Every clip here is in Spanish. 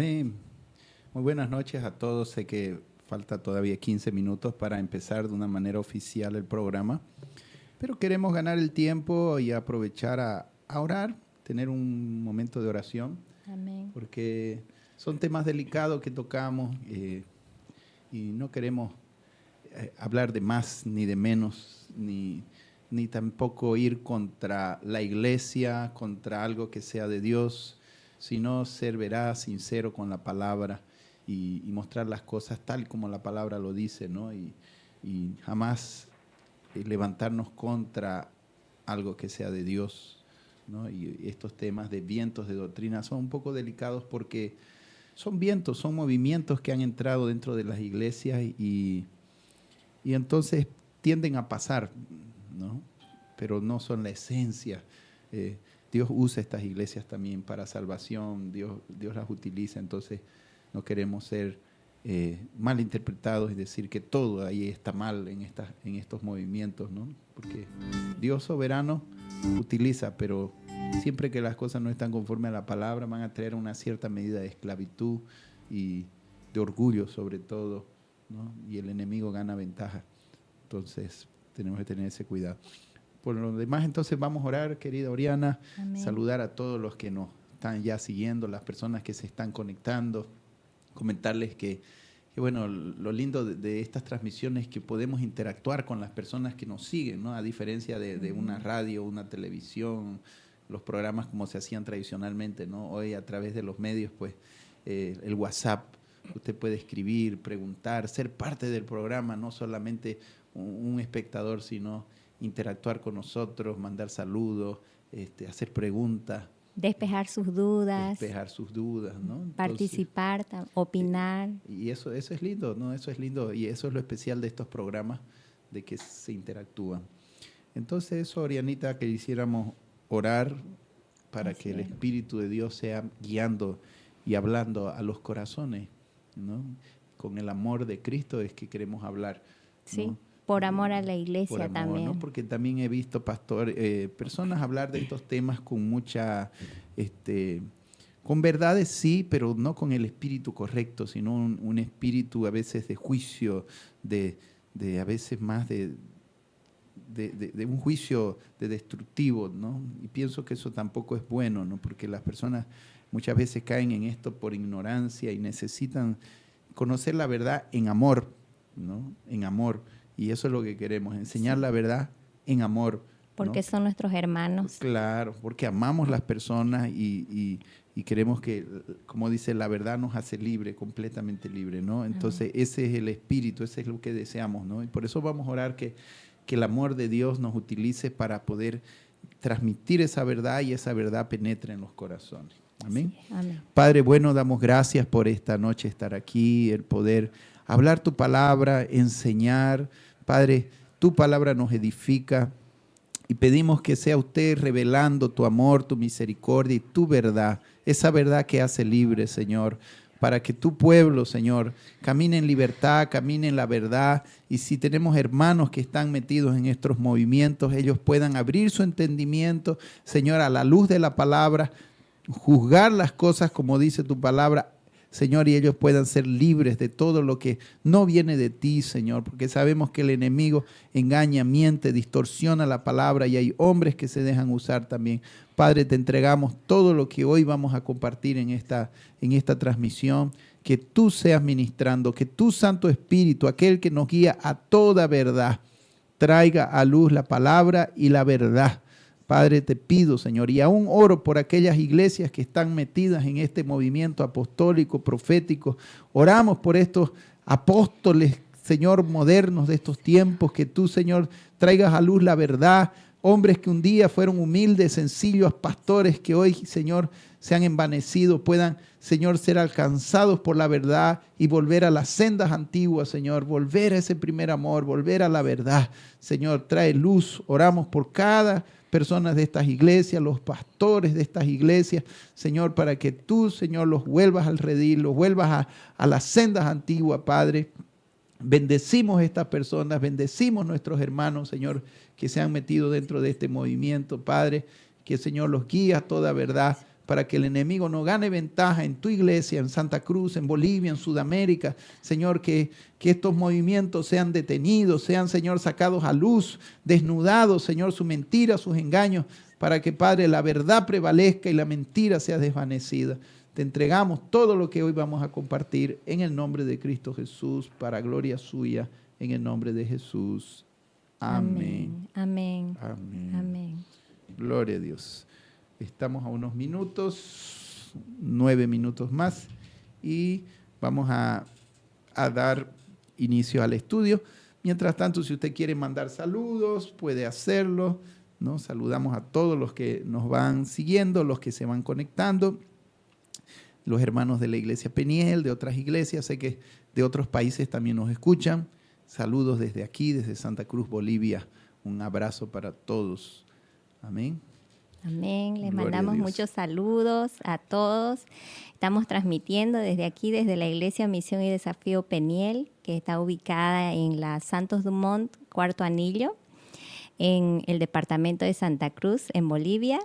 Amén. Muy buenas noches a todos. Sé que falta todavía 15 minutos para empezar de una manera oficial el programa, pero queremos ganar el tiempo y aprovechar a orar, tener un momento de oración. Amén. Porque son temas delicados que tocamos y no queremos hablar de más ni de menos, ni tampoco ir contra la iglesia, contra algo que sea de Dios, sino ser veraz, sincero con la palabra y mostrar las cosas tal como la palabra lo dice, ¿no? Y jamás levantarnos contra algo que sea de Dios, ¿no? Y estos temas de vientos de doctrina son un poco delicados porque son vientos, son movimientos que han entrado dentro de las iglesias y entonces tienden a pasar, ¿no? Pero no son la esencia. Dios usa estas iglesias también para salvación, Dios las utiliza, entonces no queremos ser mal interpretados y decir que todo ahí está mal en estos movimientos, ¿no? Porque Dios soberano utiliza, pero siempre que las cosas no están conforme a la palabra van a traer una cierta medida de esclavitud y de orgullo sobre todo, ¿no? Y el enemigo gana ventaja. Entonces tenemos que tener ese cuidado. Por lo demás, entonces vamos a orar, querida Oriana, Amén. saludar a todos los que nos están ya siguiendo, las personas que se están conectando, comentarles que bueno, lo lindo de estas transmisiones es que podemos interactuar con las personas que nos siguen, ¿no? A diferencia de una radio, una televisión, los programas como se hacían tradicionalmente, ¿no? Hoy a través de los medios, pues el WhatsApp, usted puede escribir, preguntar, ser parte del programa, no solamente un espectador, sino interactuar con nosotros, mandar saludos, hacer preguntas. Despejar sus dudas. Despejar sus dudas, ¿no? Entonces, participar, opinar. Y eso es lindo, ¿no? Eso es lindo y eso es lo especial de estos programas, de que se interactúan. Entonces eso, Orianita, que quisiéramos orar para Así que el es. Espíritu de Dios sea guiando y hablando a los corazones, ¿no? Con el amor de Cristo es que queremos hablar, ¿no? Sí, por amor a la iglesia Por amor, también. ¿no? Porque también he visto, pastor, personas hablar de estos temas con mucha, con verdades sí, pero no con el espíritu correcto, sino un espíritu a veces de juicio, de a veces más de un juicio de destructivo, ¿no? Y pienso que eso tampoco es bueno, ¿no? Porque las personas muchas veces caen en esto por ignorancia y necesitan conocer la verdad en amor, ¿no? En amor. Y eso es lo que queremos, enseñar la verdad en amor, Porque ¿no? son nuestros hermanos. Claro, porque amamos las personas y queremos que, como dice, la verdad nos hace libre, completamente libre, ¿no? Entonces ese es el espíritu, ese es lo que deseamos, ¿no? Y por eso vamos a orar que el amor de Dios nos utilice para poder transmitir esa verdad y esa verdad penetre en los corazones. Amén. Sí, amén. Padre, bueno, damos gracias por esta noche estar aquí, el poder hablar tu palabra, enseñar. Padre, tu palabra nos edifica y pedimos que sea usted revelando tu amor, tu misericordia y tu verdad, esa verdad que hace libre, Señor, para que tu pueblo, Señor, camine en libertad, camine en la verdad. Y si tenemos hermanos que están metidos en estos movimientos, ellos puedan abrir su entendimiento, Señor, a la luz de la palabra, juzgar las cosas como dice tu palabra, Señor, y ellos puedan ser libres de todo lo que no viene de ti, Señor, porque sabemos que el enemigo engaña, miente, distorsiona la palabra y hay hombres que se dejan usar también. Padre, te entregamos todo lo que hoy vamos a compartir en esta transmisión, que tú seas ministrando, que tu Santo Espíritu, aquel que nos guía a toda verdad, traiga a luz la palabra y la verdad. Padre, te pido, Señor, y aún oro por aquellas iglesias que están metidas en este movimiento apostólico, profético. Oramos por estos apóstoles, Señor, modernos de estos tiempos, que tú, Señor, traigas a luz la verdad. Hombres que un día fueron humildes, sencillos pastores, que hoy, Señor, se han envanecido, puedan, Señor, ser alcanzados por la verdad y volver a las sendas antiguas, Señor, volver a ese primer amor, volver a la verdad. Señor, trae luz. Oramos por cada personas de estas iglesias, los pastores de estas iglesias, Señor, para que tú, Señor, los vuelvas al redil, los vuelvas a las sendas antiguas, Padre. Bendecimos a estas personas, bendecimos a nuestros hermanos, Señor, que se han metido dentro de este movimiento, Padre, que, Señor, los guíe a toda verdad, para que el enemigo no gane ventaja en tu iglesia, en Santa Cruz, en Bolivia, en Sudamérica. Señor, que estos movimientos sean detenidos, sean, Señor, sacados a luz, desnudados, Señor, su mentira, sus engaños, para que, Padre, la verdad prevalezca y la mentira sea desvanecida. Te entregamos todo lo que hoy vamos a compartir en el nombre de Cristo Jesús, para gloria suya, en el nombre de Jesús. Amén. Amén. Amén. Amén. Gloria a Dios. Estamos a unos minutos, 9 minutos más, y vamos a dar inicio al estudio. Mientras tanto, si usted quiere mandar saludos, puede hacerlo, ¿no? Saludamos a todos los que nos van siguiendo, los que se van conectando, los hermanos de la iglesia Peniel, de otras iglesias, sé que de otros países también nos escuchan. Saludos desde aquí, desde Santa Cruz, Bolivia. Un abrazo para todos. Amén. Amén. Les Gloria a mandamos Dios. muchos saludos a todos. Estamos transmitiendo desde aquí, desde la Iglesia Misión y Desafío Peniel, que está ubicada en la Santos Dumont, Cuarto Anillo, en el departamento de Santa Cruz, en Bolivia.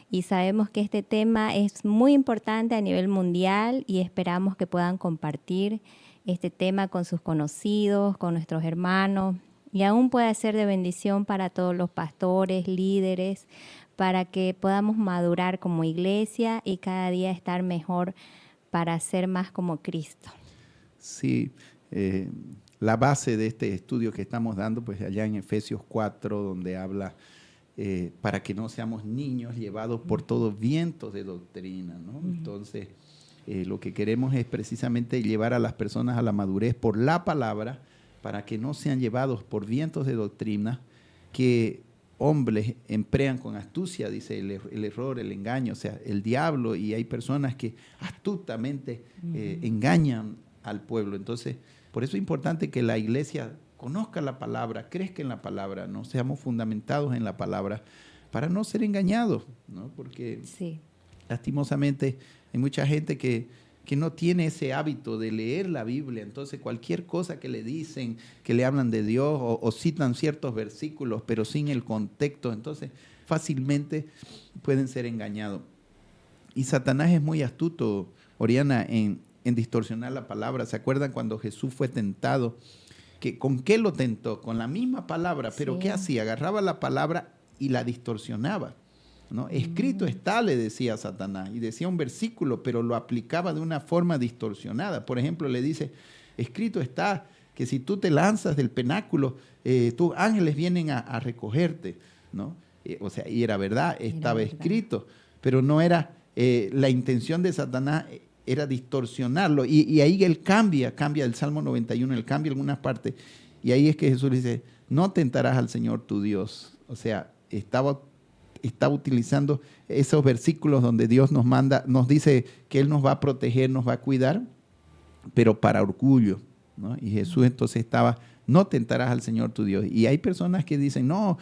Y sabemos que este tema es muy importante a nivel mundial y esperamos que puedan compartir este tema con sus conocidos, con nuestros hermanos, y aún puede ser de bendición para todos los pastores, líderes, para que podamos madurar como iglesia y cada día estar mejor para ser más como Cristo. Sí, la base de este estudio que estamos dando, pues allá en Efesios 4, donde habla para que no seamos niños llevados por todos vientos de doctrina, ¿no? Entonces, lo que queremos es precisamente llevar a las personas a la madurez por la palabra, para que no sean llevados por vientos de doctrina que hombres emplean con astucia, dice el error, el engaño, o sea, el diablo, y hay personas que astutamente engañan al pueblo. Entonces, por eso es importante que la iglesia conozca la palabra, crezca en la palabra, no seamos fundamentados en la palabra para no ser engañados, ¿no? Porque Sí. lastimosamente hay mucha gente que no tiene ese hábito de leer la Biblia. Entonces cualquier cosa que le dicen, que le hablan de Dios o citan ciertos versículos, pero sin el contexto, entonces fácilmente pueden ser engañados. Y Satanás es muy astuto, Oriana, en distorsionar la palabra. ¿Se acuerdan cuando Jesús fue tentado? ¿Con qué lo tentó? Con la misma palabra, pero Sí. ¿qué hacía? Agarraba la palabra y la distorsionaba, ¿no? Escrito está, le decía Satanás, y decía un versículo, pero lo aplicaba de una forma distorsionada. Por ejemplo, le dice, escrito está que si tú te lanzas del penáculo, tus ángeles vienen a recogerte, ¿no? O sea, y era verdad, estaba escrito, pero no era, la intención de Satanás era distorsionarlo, y ahí él cambia el Salmo 91, él cambia algunas partes, y ahí es que Jesús dice, no tentarás al Señor tu Dios. O sea, estaba utilizando esos versículos donde Dios nos manda, nos dice que Él nos va a proteger, nos va a cuidar, pero para orgullo, ¿no? Y Jesús entonces estaba, no tentarás al Señor tu Dios. Y hay personas que dicen, no,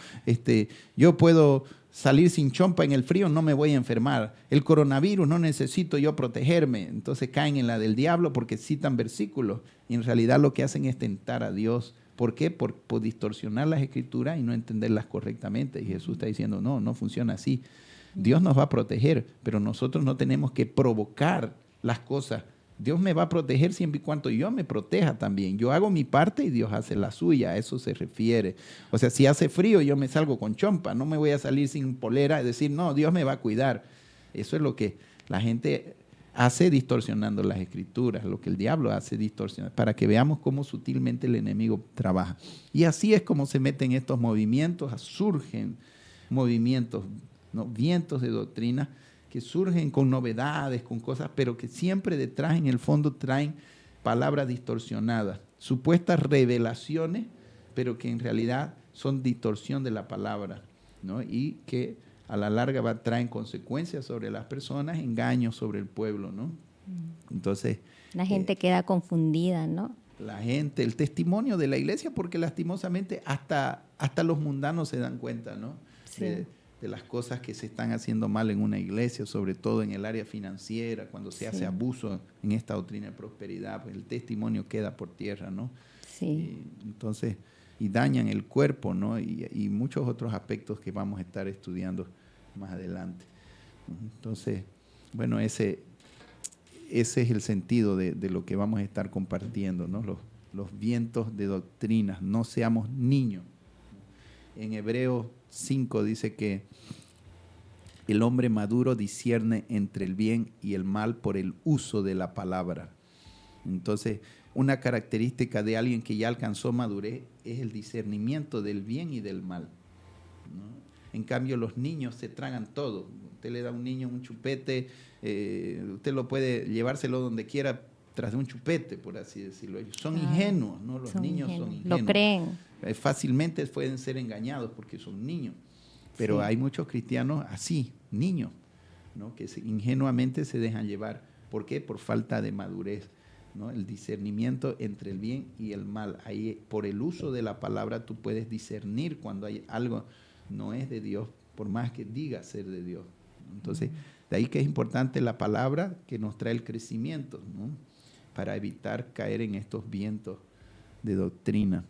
yo puedo salir sin chompa en el frío, no me voy a enfermar. El coronavirus, no necesito yo protegerme. Entonces caen en la del diablo porque citan versículos. Y en realidad lo que hacen es tentar a Dios. ¿Por qué? Por distorsionar las escrituras y no entenderlas correctamente. Y Jesús está diciendo, no funciona así. Dios nos va a proteger, pero nosotros no tenemos que provocar las cosas. Dios me va a proteger siempre y cuando yo me proteja también. Yo hago mi parte y Dios hace la suya. A eso se refiere. O sea, si hace frío, yo me salgo con chompa. No me voy a salir sin polera y decir, no, Dios me va a cuidar. Eso es lo que la gente hace distorsionando las escrituras, lo que el diablo hace distorsionar, para que veamos cómo sutilmente el enemigo trabaja. Y así es como se meten estos movimientos, surgen movimientos, ¿no? Vientos de doctrina que surgen con novedades, con cosas, pero que siempre detrás, en el fondo, traen palabras distorsionadas, supuestas revelaciones, pero que en realidad son distorsión de la palabra, ¿no? Y que a la larga traen consecuencias sobre las personas, engaños sobre el pueblo, ¿no? Entonces, la gente queda confundida, ¿no? La gente, el testimonio de la iglesia, porque lastimosamente hasta los mundanos se dan cuenta, ¿no? Sí. De las cosas que se están haciendo mal en una iglesia, sobre todo en el área financiera, cuando se hace abuso en esta doctrina de prosperidad, pues el testimonio queda por tierra, ¿no? Sí. Entonces, y dañan el cuerpo, ¿no? Y muchos otros aspectos que vamos a estar estudiando más adelante. Entonces, Bueno, ese es el sentido de lo que vamos a estar compartiendo, ¿no? Los vientos de doctrinas, no seamos niños. En Hebreos 5 dice que el hombre maduro discierne entre el bien y el mal por el uso de la palabra. Entonces, una característica de alguien que ya alcanzó madurez es el discernimiento del bien y del mal, ¿no? En cambio, los niños se tragan todo. Usted le da a un niño un chupete, usted lo puede llevárselo donde quiera tras de un chupete, por así decirlo. Ellos son ingenuos, ¿no? Los niños son ingenuos. Lo creen. Fácilmente pueden ser engañados porque son niños. Pero hay muchos cristianos así, niños, ¿no? Que ingenuamente se dejan llevar. ¿Por qué? Por falta de madurez, ¿no? El discernimiento entre el bien y el mal. Ahí, por el uso de la palabra, tú puedes discernir cuando hay algo no es de Dios, por más que diga ser de Dios. Entonces, de ahí que es importante la palabra que nos trae el crecimiento, ¿no? Para evitar caer en estos vientos de doctrina,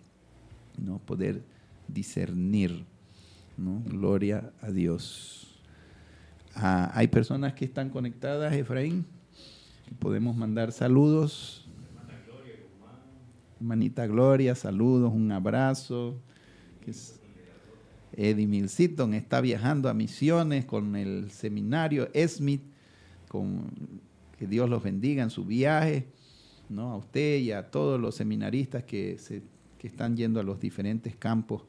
¿no? Poder discernir, ¿no? Gloria a Dios. Hay personas que están conectadas, Efraín, podemos mandar saludos. Hermanita Gloria, saludos, un abrazo. Eddie Milton está viajando a Misiones con el seminario Smith, que Dios los bendiga en su viaje, ¿no? A usted y a todos los seminaristas que están yendo a los diferentes campos,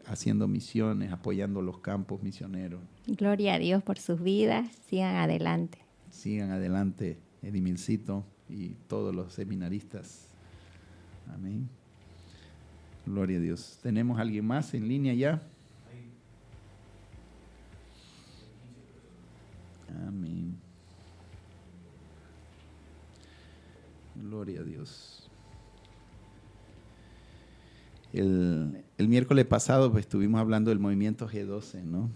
haciendo misiones, apoyando los campos misioneros. Gloria a Dios por sus vidas, sigan adelante. Sigan adelante, Eddie Milton y todos los seminaristas. Amén. Gloria a Dios. ¿Tenemos alguien más en línea ya? Amén. Gloria a Dios. El miércoles pasado pues, estuvimos hablando del movimiento G12, ¿no?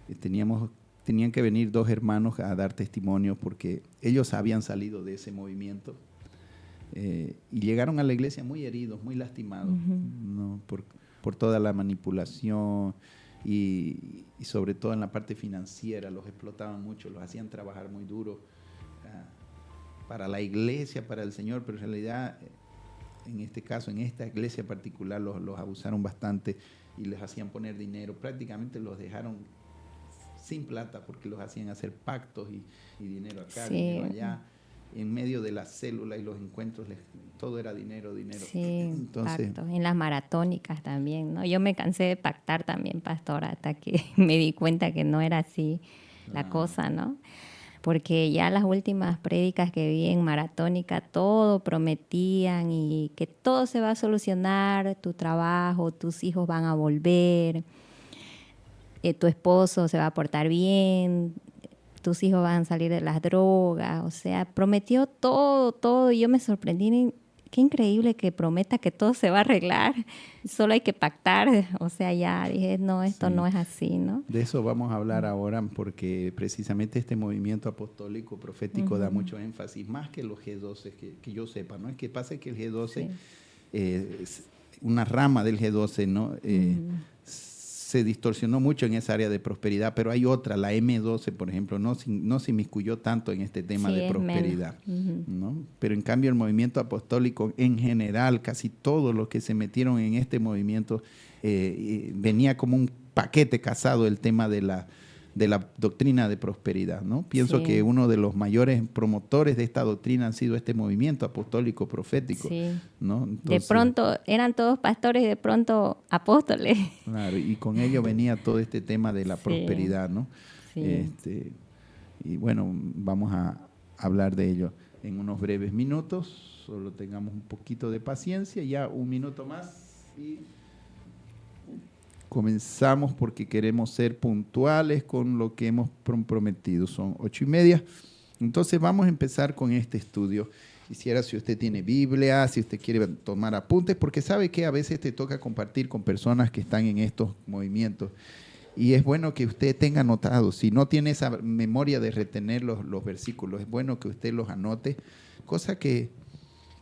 Y tenían que venir dos hermanos a dar testimonio porque ellos habían salido de ese movimiento. Y llegaron a la iglesia muy heridos, muy lastimados, ¿no? por toda la manipulación y sobre todo en la parte financiera. Los explotaban mucho, los hacían trabajar muy duro para la iglesia, para el Señor, pero en realidad, en este caso, en esta iglesia particular, los abusaron bastante y les hacían poner dinero. Prácticamente los dejaron sin plata porque los hacían hacer pactos y dinero acá, dinero allá. En medio de las células y los encuentros, todo era dinero. Sí, entonces, pactos. En las maratónicas también, ¿no? Yo me cansé de pactar también, pastor, hasta que me di cuenta que no era así la cosa, ¿no? Porque ya las últimas prédicas que vi en maratónica, todo prometían y que todo se va a solucionar, tu trabajo, tus hijos van a volver, tu esposo se va a portar bien, tus hijos van a salir de las drogas, o sea, prometió todo, y yo me sorprendí, qué increíble que prometa que todo se va a arreglar, solo hay que pactar, o sea, ya dije, no, esto no es así, ¿no? De eso vamos a hablar ahora, porque precisamente este movimiento apostólico profético da mucho énfasis, más que los G12, que yo sepa, ¿no? Es que pasa que el G12, es una rama del G12, ¿no? Se distorsionó mucho en esa área de prosperidad, pero hay otra, la M12, por ejemplo, no se inmiscuyó tanto en este tema de prosperidad, ¿no? Pero en cambio el movimiento apostólico en general, casi todos los que se metieron en este movimiento, venía como un paquete casado el tema de la doctrina de prosperidad, ¿no? Pienso que uno de los mayores promotores de esta doctrina han sido este movimiento apostólico profético, ¿no? Entonces, de pronto eran todos pastores y de pronto apóstoles. Claro, y con ello venía todo este tema de la prosperidad, ¿no? Sí. Y bueno, vamos a hablar de ello en unos breves minutos, solo tengamos un poquito de paciencia, ya un minuto más y comenzamos porque queremos ser puntuales con lo que hemos prometido. Son 8:30. Entonces vamos a empezar con este estudio. Quisiera, si usted tiene Biblia, si usted quiere tomar apuntes, porque sabe que a veces te toca compartir con personas que están en estos movimientos. Y es bueno que usted tenga anotados. Si no tiene esa memoria de retener los versículos, es bueno que usted los anote. Cosa que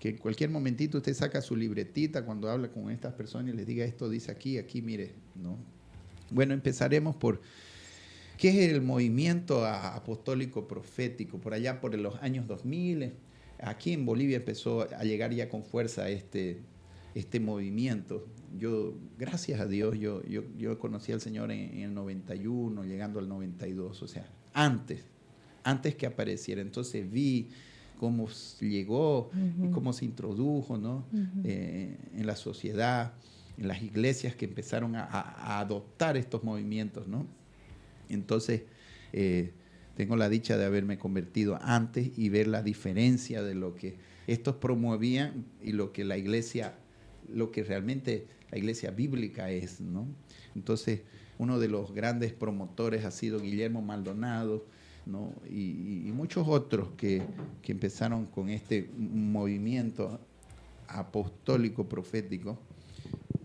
en cualquier momentito usted saca su libretita cuando habla con estas personas y les diga esto dice aquí, mire, ¿no? Bueno, empezaremos por ¿Qué es el movimiento apostólico profético? Por allá por los años 2000, aquí en Bolivia empezó a llegar ya con fuerza este movimiento. Yo, gracias a Dios, yo conocí al Señor en el 91, llegando al 92, o sea, antes que apareciera. Entonces vi cómo llegó, y cómo se introdujo, ¿no? En la sociedad, en las iglesias que empezaron a adoptar estos movimientos, ¿no? Entonces, tengo la dicha de haberme convertido antes y ver la diferencia de lo que estos promovían y lo que lo que realmente la iglesia bíblica es, ¿no? Entonces, uno de los grandes promotores ha sido Guillermo Maldonado, ¿no? Y muchos otros que empezaron con este movimiento apostólico profético.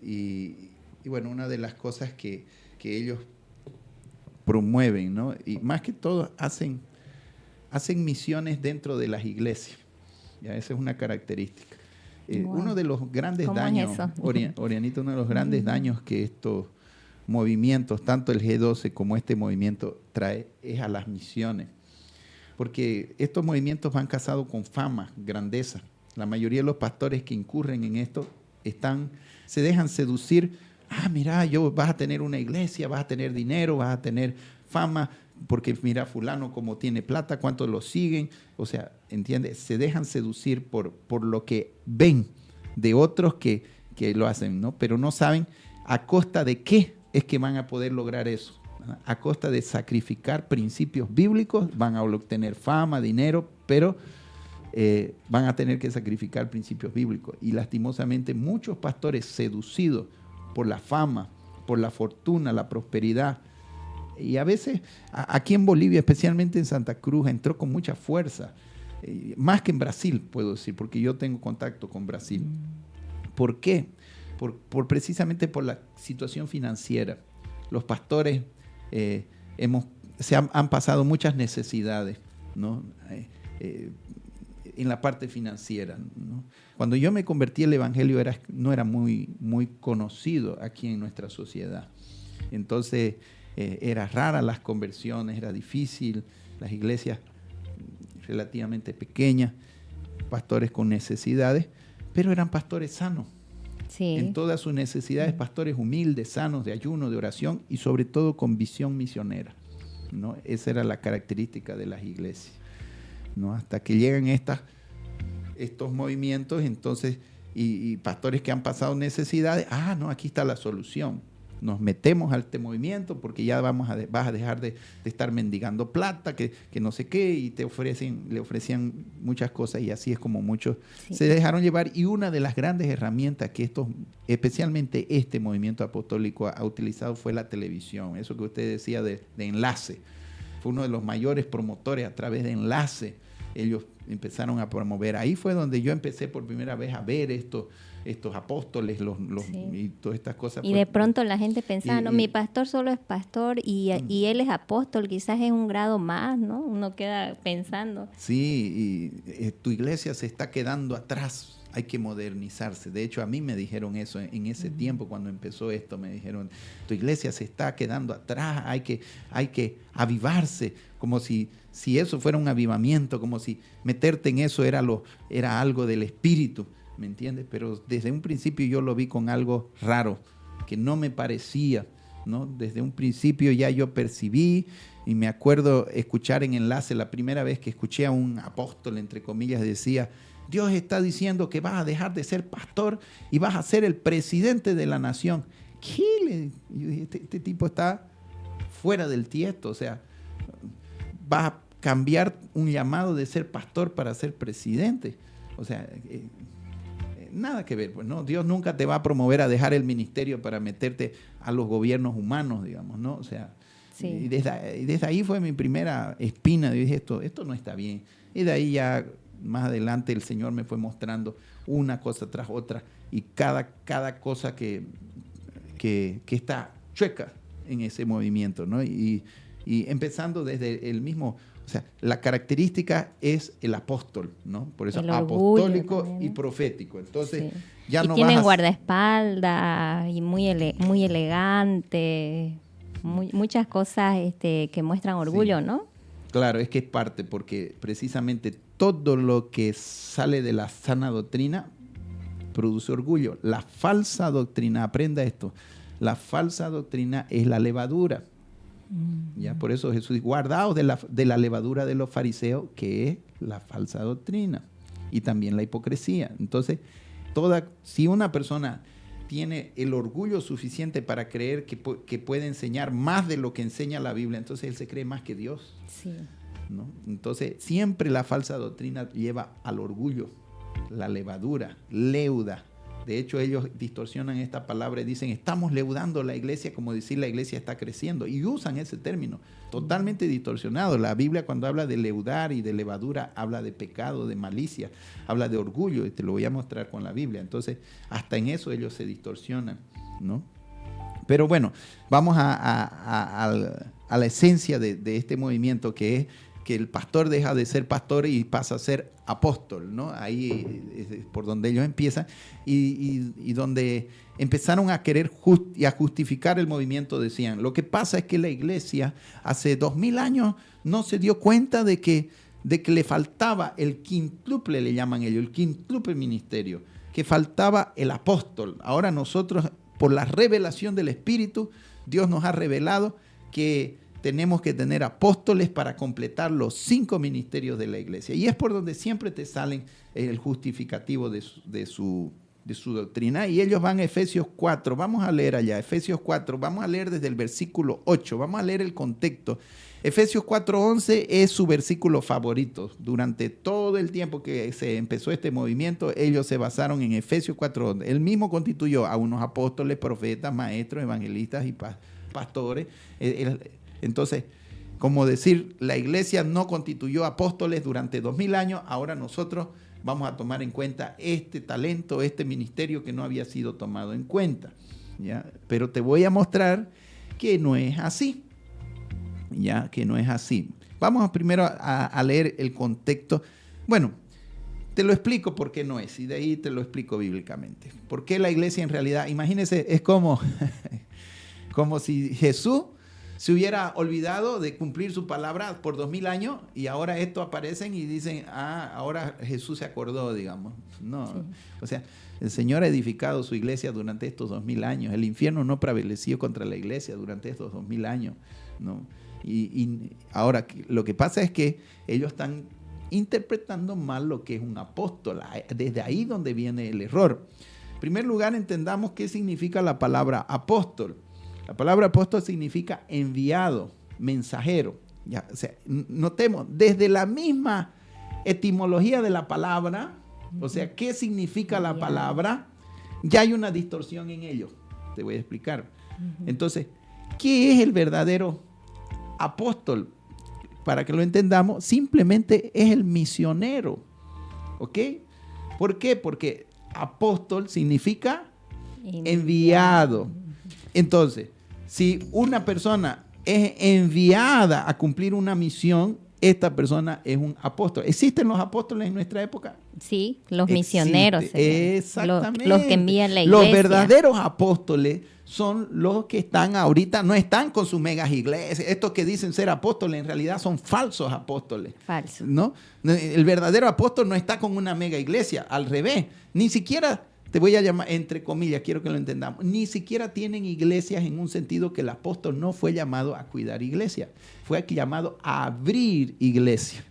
Y bueno, una de las cosas que ellos promueven, ¿no? Y más que todo hacen misiones dentro de las iglesias. Ya, esa es una característica. Wow. Uno de los grandes daños, Orianita, uno de los grandes daños que estos movimientos, tanto el G12 como este movimiento, trae es a las misiones. Porque estos movimientos van casados con fama, grandeza. La mayoría de los pastores que incurren en esto se dejan seducir. Mira, vas a tener una iglesia, vas a tener dinero, vas a tener fama, porque mira fulano cómo tiene plata, cuántos lo siguen. O sea, ¿entiendes? Se dejan seducir por lo que ven de otros que lo hacen, ¿no? Pero no saben a costa de qué es que van a poder lograr eso. A costa de sacrificar principios bíblicos, van a obtener fama, dinero, pero van a tener que sacrificar principios bíblicos. Y lastimosamente muchos pastores seducidos por la fama, por la fortuna, la prosperidad. Y a veces aquí en Bolivia, especialmente en Santa Cruz, entró con mucha fuerza, más que en Brasil, puedo decir, porque yo tengo contacto con Brasil. ¿Por qué? Precisamente por la situación financiera. Los pastores han pasado muchas necesidades, ¿no? En la parte financiera, ¿no? Cuando yo me convertí, el evangelio no era muy, muy conocido aquí en nuestra sociedad. Entonces, era rara las conversiones, era difícil, las iglesias relativamente pequeñas, pastores con necesidades, pero eran pastores sanos. Sí. En todas sus necesidades, pastores humildes, sanos, de ayuno, de oración y sobre todo con visión misionera, ¿no? Esa era la característica de las iglesias, ¿no? Hasta que llegan estos movimientos, entonces, y pastores que han pasado necesidades, no, aquí está la solución. Nos metemos a este movimiento porque ya vas a dejar de estar mendigando plata, que no sé qué, y le ofrecían muchas cosas, y así es como muchos se dejaron llevar. Y una de las grandes herramientas que especialmente este movimiento apostólico ha utilizado fue la televisión. Eso que usted decía de enlace. Fue uno de los mayores promotores a través de enlace. Ellos empezaron a promover. Ahí fue donde yo empecé por primera vez a ver estos apóstoles y todas estas cosas. Y de pronto la gente pensaba, mi pastor solo es pastor y él es apóstol, quizás es un grado más, ¿no? Uno queda pensando. Sí, y tu iglesia se está quedando atrás, hay que modernizarse. De hecho, a mí me dijeron eso en ese tiempo, cuando empezó esto, me dijeron, tu iglesia se está quedando atrás, hay que avivarse, como si eso fuera un avivamiento, como si meterte en eso era algo del espíritu. ¿Me entiendes? Pero desde un principio yo lo vi con algo raro, que no me parecía, ¿no? Desde un principio ya yo percibí, y me acuerdo escuchar en enlace, la primera vez que escuché a un apóstol, entre comillas, decía, Dios está diciendo que vas a dejar de ser pastor y vas a ser el presidente de la nación. ¿Qué? Yo dije, este tipo está fuera del tiesto, o sea, vas a cambiar un llamado de ser pastor para ser presidente. O sea, nada que ver, pues, ¿no? Dios nunca te va a promover a dejar el ministerio para meterte a los gobiernos humanos, digamos, ¿no? O sea, y desde ahí fue mi primera espina. Yo dije, esto no está bien. Y de ahí ya más adelante el Señor me fue mostrando una cosa tras otra, y cada cosa que está chueca en ese movimiento, ¿no? Y empezando desde el mismo. O sea, la característica es el apóstol, ¿no? Por eso apostólico también, y profético. Entonces, ya no tienen guardaespaldas y muy elegante. muchas cosas que muestran orgullo, Sí. ¿no? Claro, es que es parte, porque precisamente todo lo que sale de la sana doctrina produce orgullo. La falsa doctrina, aprenda esto, la falsa doctrina es la levadura. ¿Ya? Por eso Jesús dice, guardaos de la levadura de los fariseos, que es la falsa doctrina, y también la hipocresía. Entonces, si una persona tiene el orgullo suficiente para creer que puede enseñar más de lo que enseña la Biblia, entonces él se cree más que Dios. Sí. ¿No? Entonces, siempre la falsa doctrina lleva al orgullo, la levadura, leuda. De hecho, ellos distorsionan esta palabra y dicen, estamos leudando la iglesia, como decir la iglesia está creciendo. Y usan ese término, totalmente distorsionado. La Biblia, cuando habla de leudar y de levadura, habla de pecado, de malicia, habla de orgullo, y te lo voy a mostrar con la Biblia. Entonces, hasta en eso ellos se distorsionan, ¿no? Pero bueno, vamos a la esencia de este movimiento, que es que el pastor deja de ser pastor y pasa a ser apóstol, ¿no? Ahí es por donde ellos empiezan y donde empezaron a querer y a justificar el movimiento. Decían, lo que pasa es que la iglesia hace 2000 años no se dio cuenta de que le faltaba el quíntuple, le llaman ellos, el quíntuple ministerio, que faltaba el apóstol. Ahora nosotros, por la revelación del Espíritu, Dios nos ha revelado que tenemos que tener apóstoles para completar los 5 ministerios de la iglesia. Y es por donde siempre te salen el justificativo de su doctrina. Y ellos van a Efesios 4. Vamos a leer allá, Efesios 4. Vamos a leer desde el versículo 8. Vamos a leer el contexto. Efesios 4:11 es su versículo favorito. Durante todo el tiempo que se empezó este movimiento, ellos se basaron en Efesios 4:11. Él mismo constituyó a unos apóstoles, profetas, maestros, evangelistas y pastores. Entonces, como decir, la iglesia no constituyó apóstoles durante 2000 años, ahora nosotros vamos a tomar en cuenta este talento, este ministerio que no había sido tomado en cuenta, ¿ya? Pero te voy a mostrar que no es así, ¿ya? Que no es así. Vamos primero a leer el contexto. Bueno, te lo explico por qué no es, y de ahí te lo explico bíblicamente. ¿Por qué la iglesia en realidad, imagínense, es como si Jesús se hubiera olvidado de cumplir su palabra por 2000 años y ahora esto aparecen y dicen, ahora Jesús se acordó, digamos. No, sí. O sea, el Señor ha edificado su iglesia durante estos 2000 años. El infierno no prevaleció contra la iglesia durante estos 2000 años, ¿no? Y ahora lo que pasa es que ellos están interpretando mal lo que es un apóstol. Desde ahí donde viene el error. En primer lugar, entendamos qué significa la palabra apóstol. La palabra apóstol significa enviado, mensajero. Ya, o sea, notemos, desde la misma etimología de la palabra, o sea, ¿qué significa la palabra? Ya hay una distorsión en ello. Te voy a explicar. Entonces, ¿qué es el verdadero apóstol? Para que lo entendamos, simplemente es el misionero. ¿Ok? ¿Por qué? Porque apóstol significa enviado. Entonces, si una persona es enviada a cumplir una misión, esta persona es un apóstol. ¿Existen los apóstoles en nuestra época? Sí, los misioneros. Exactamente. Los que envían la iglesia. Los verdaderos apóstoles son los que están ahorita, no están con sus megas iglesias. Estos que dicen ser apóstoles en realidad son falsos apóstoles. Falso. ¿No? El verdadero apóstol no está con una mega iglesia, al revés. Ni siquiera, te voy a llamar entre comillas, quiero que lo entendamos, ni siquiera tienen iglesias en un sentido que el apóstol no fue llamado a cuidar iglesias, fue llamado a abrir iglesia.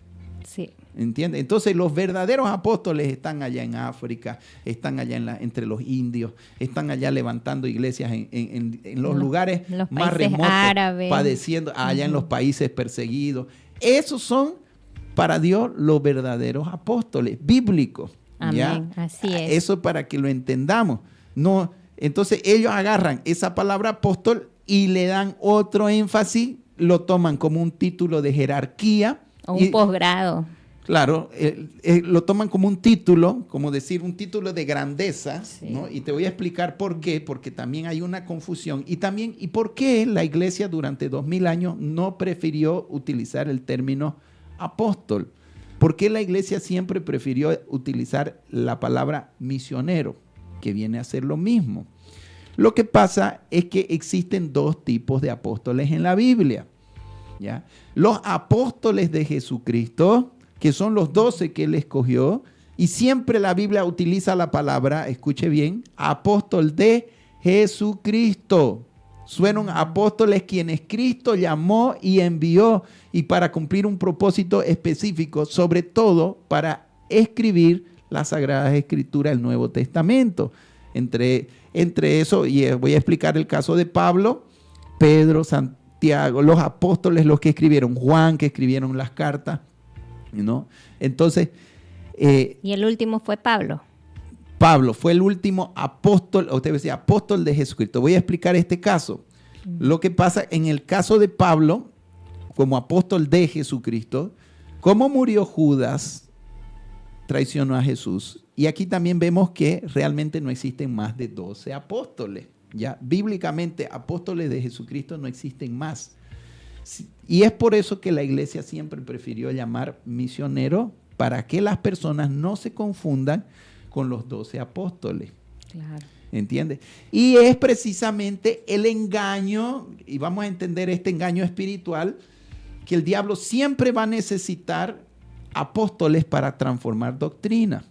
Sí. ¿Entiendes? Entonces los verdaderos apóstoles están allá en África, están allá entre los indios, están allá levantando iglesias en los lugares más remotos, árabes, padeciendo, allá en los países perseguidos. Esos son para Dios los verdaderos apóstoles bíblicos. Amén, ¿ya? Así es. Eso para que lo entendamos. No, entonces ellos agarran esa palabra apóstol y le dan otro énfasis, lo toman como un título de jerarquía. O un posgrado. Claro, lo toman como un título, como decir un título de grandeza, sí, ¿no? Y te voy a explicar por qué, porque también hay una confusión. Y también, ¿y por qué la iglesia durante 2000 años no prefirió utilizar el término apóstol? ¿Por qué la iglesia siempre prefirió utilizar la palabra misionero, que viene a ser lo mismo? Lo que pasa es que existen dos tipos de apóstoles en la Biblia, ¿ya? Los apóstoles de Jesucristo, que son los 12 que él escogió, y siempre la Biblia utiliza la palabra, escuche bien, apóstol de Jesucristo. Fueron apóstoles quienes Cristo llamó y envió, y para cumplir un propósito específico, sobre todo para escribir las Sagradas Escrituras del Nuevo Testamento. Entre eso, y voy a explicar el caso de Pablo, Pedro, Santiago, los apóstoles, los que escribieron, Juan, que escribieron las cartas, ¿no? Entonces... y el último fue Pablo. Pablo fue el último apóstol, usted decía apóstol de Jesucristo. Voy a explicar este caso. Lo que pasa en el caso de Pablo, como apóstol de Jesucristo, cómo murió Judas, traicionó a Jesús. Y aquí también vemos que realmente no existen más de 12 apóstoles. ¿Ya? Bíblicamente, apóstoles de Jesucristo no existen más. Y es por eso que la iglesia siempre prefirió llamar misionero, para que las personas no se confundan con los 12 apóstoles. Claro. ¿Entiendes? Y es precisamente el engaño, y vamos a entender este engaño espiritual, que el diablo siempre va a necesitar apóstoles para transformar doctrina.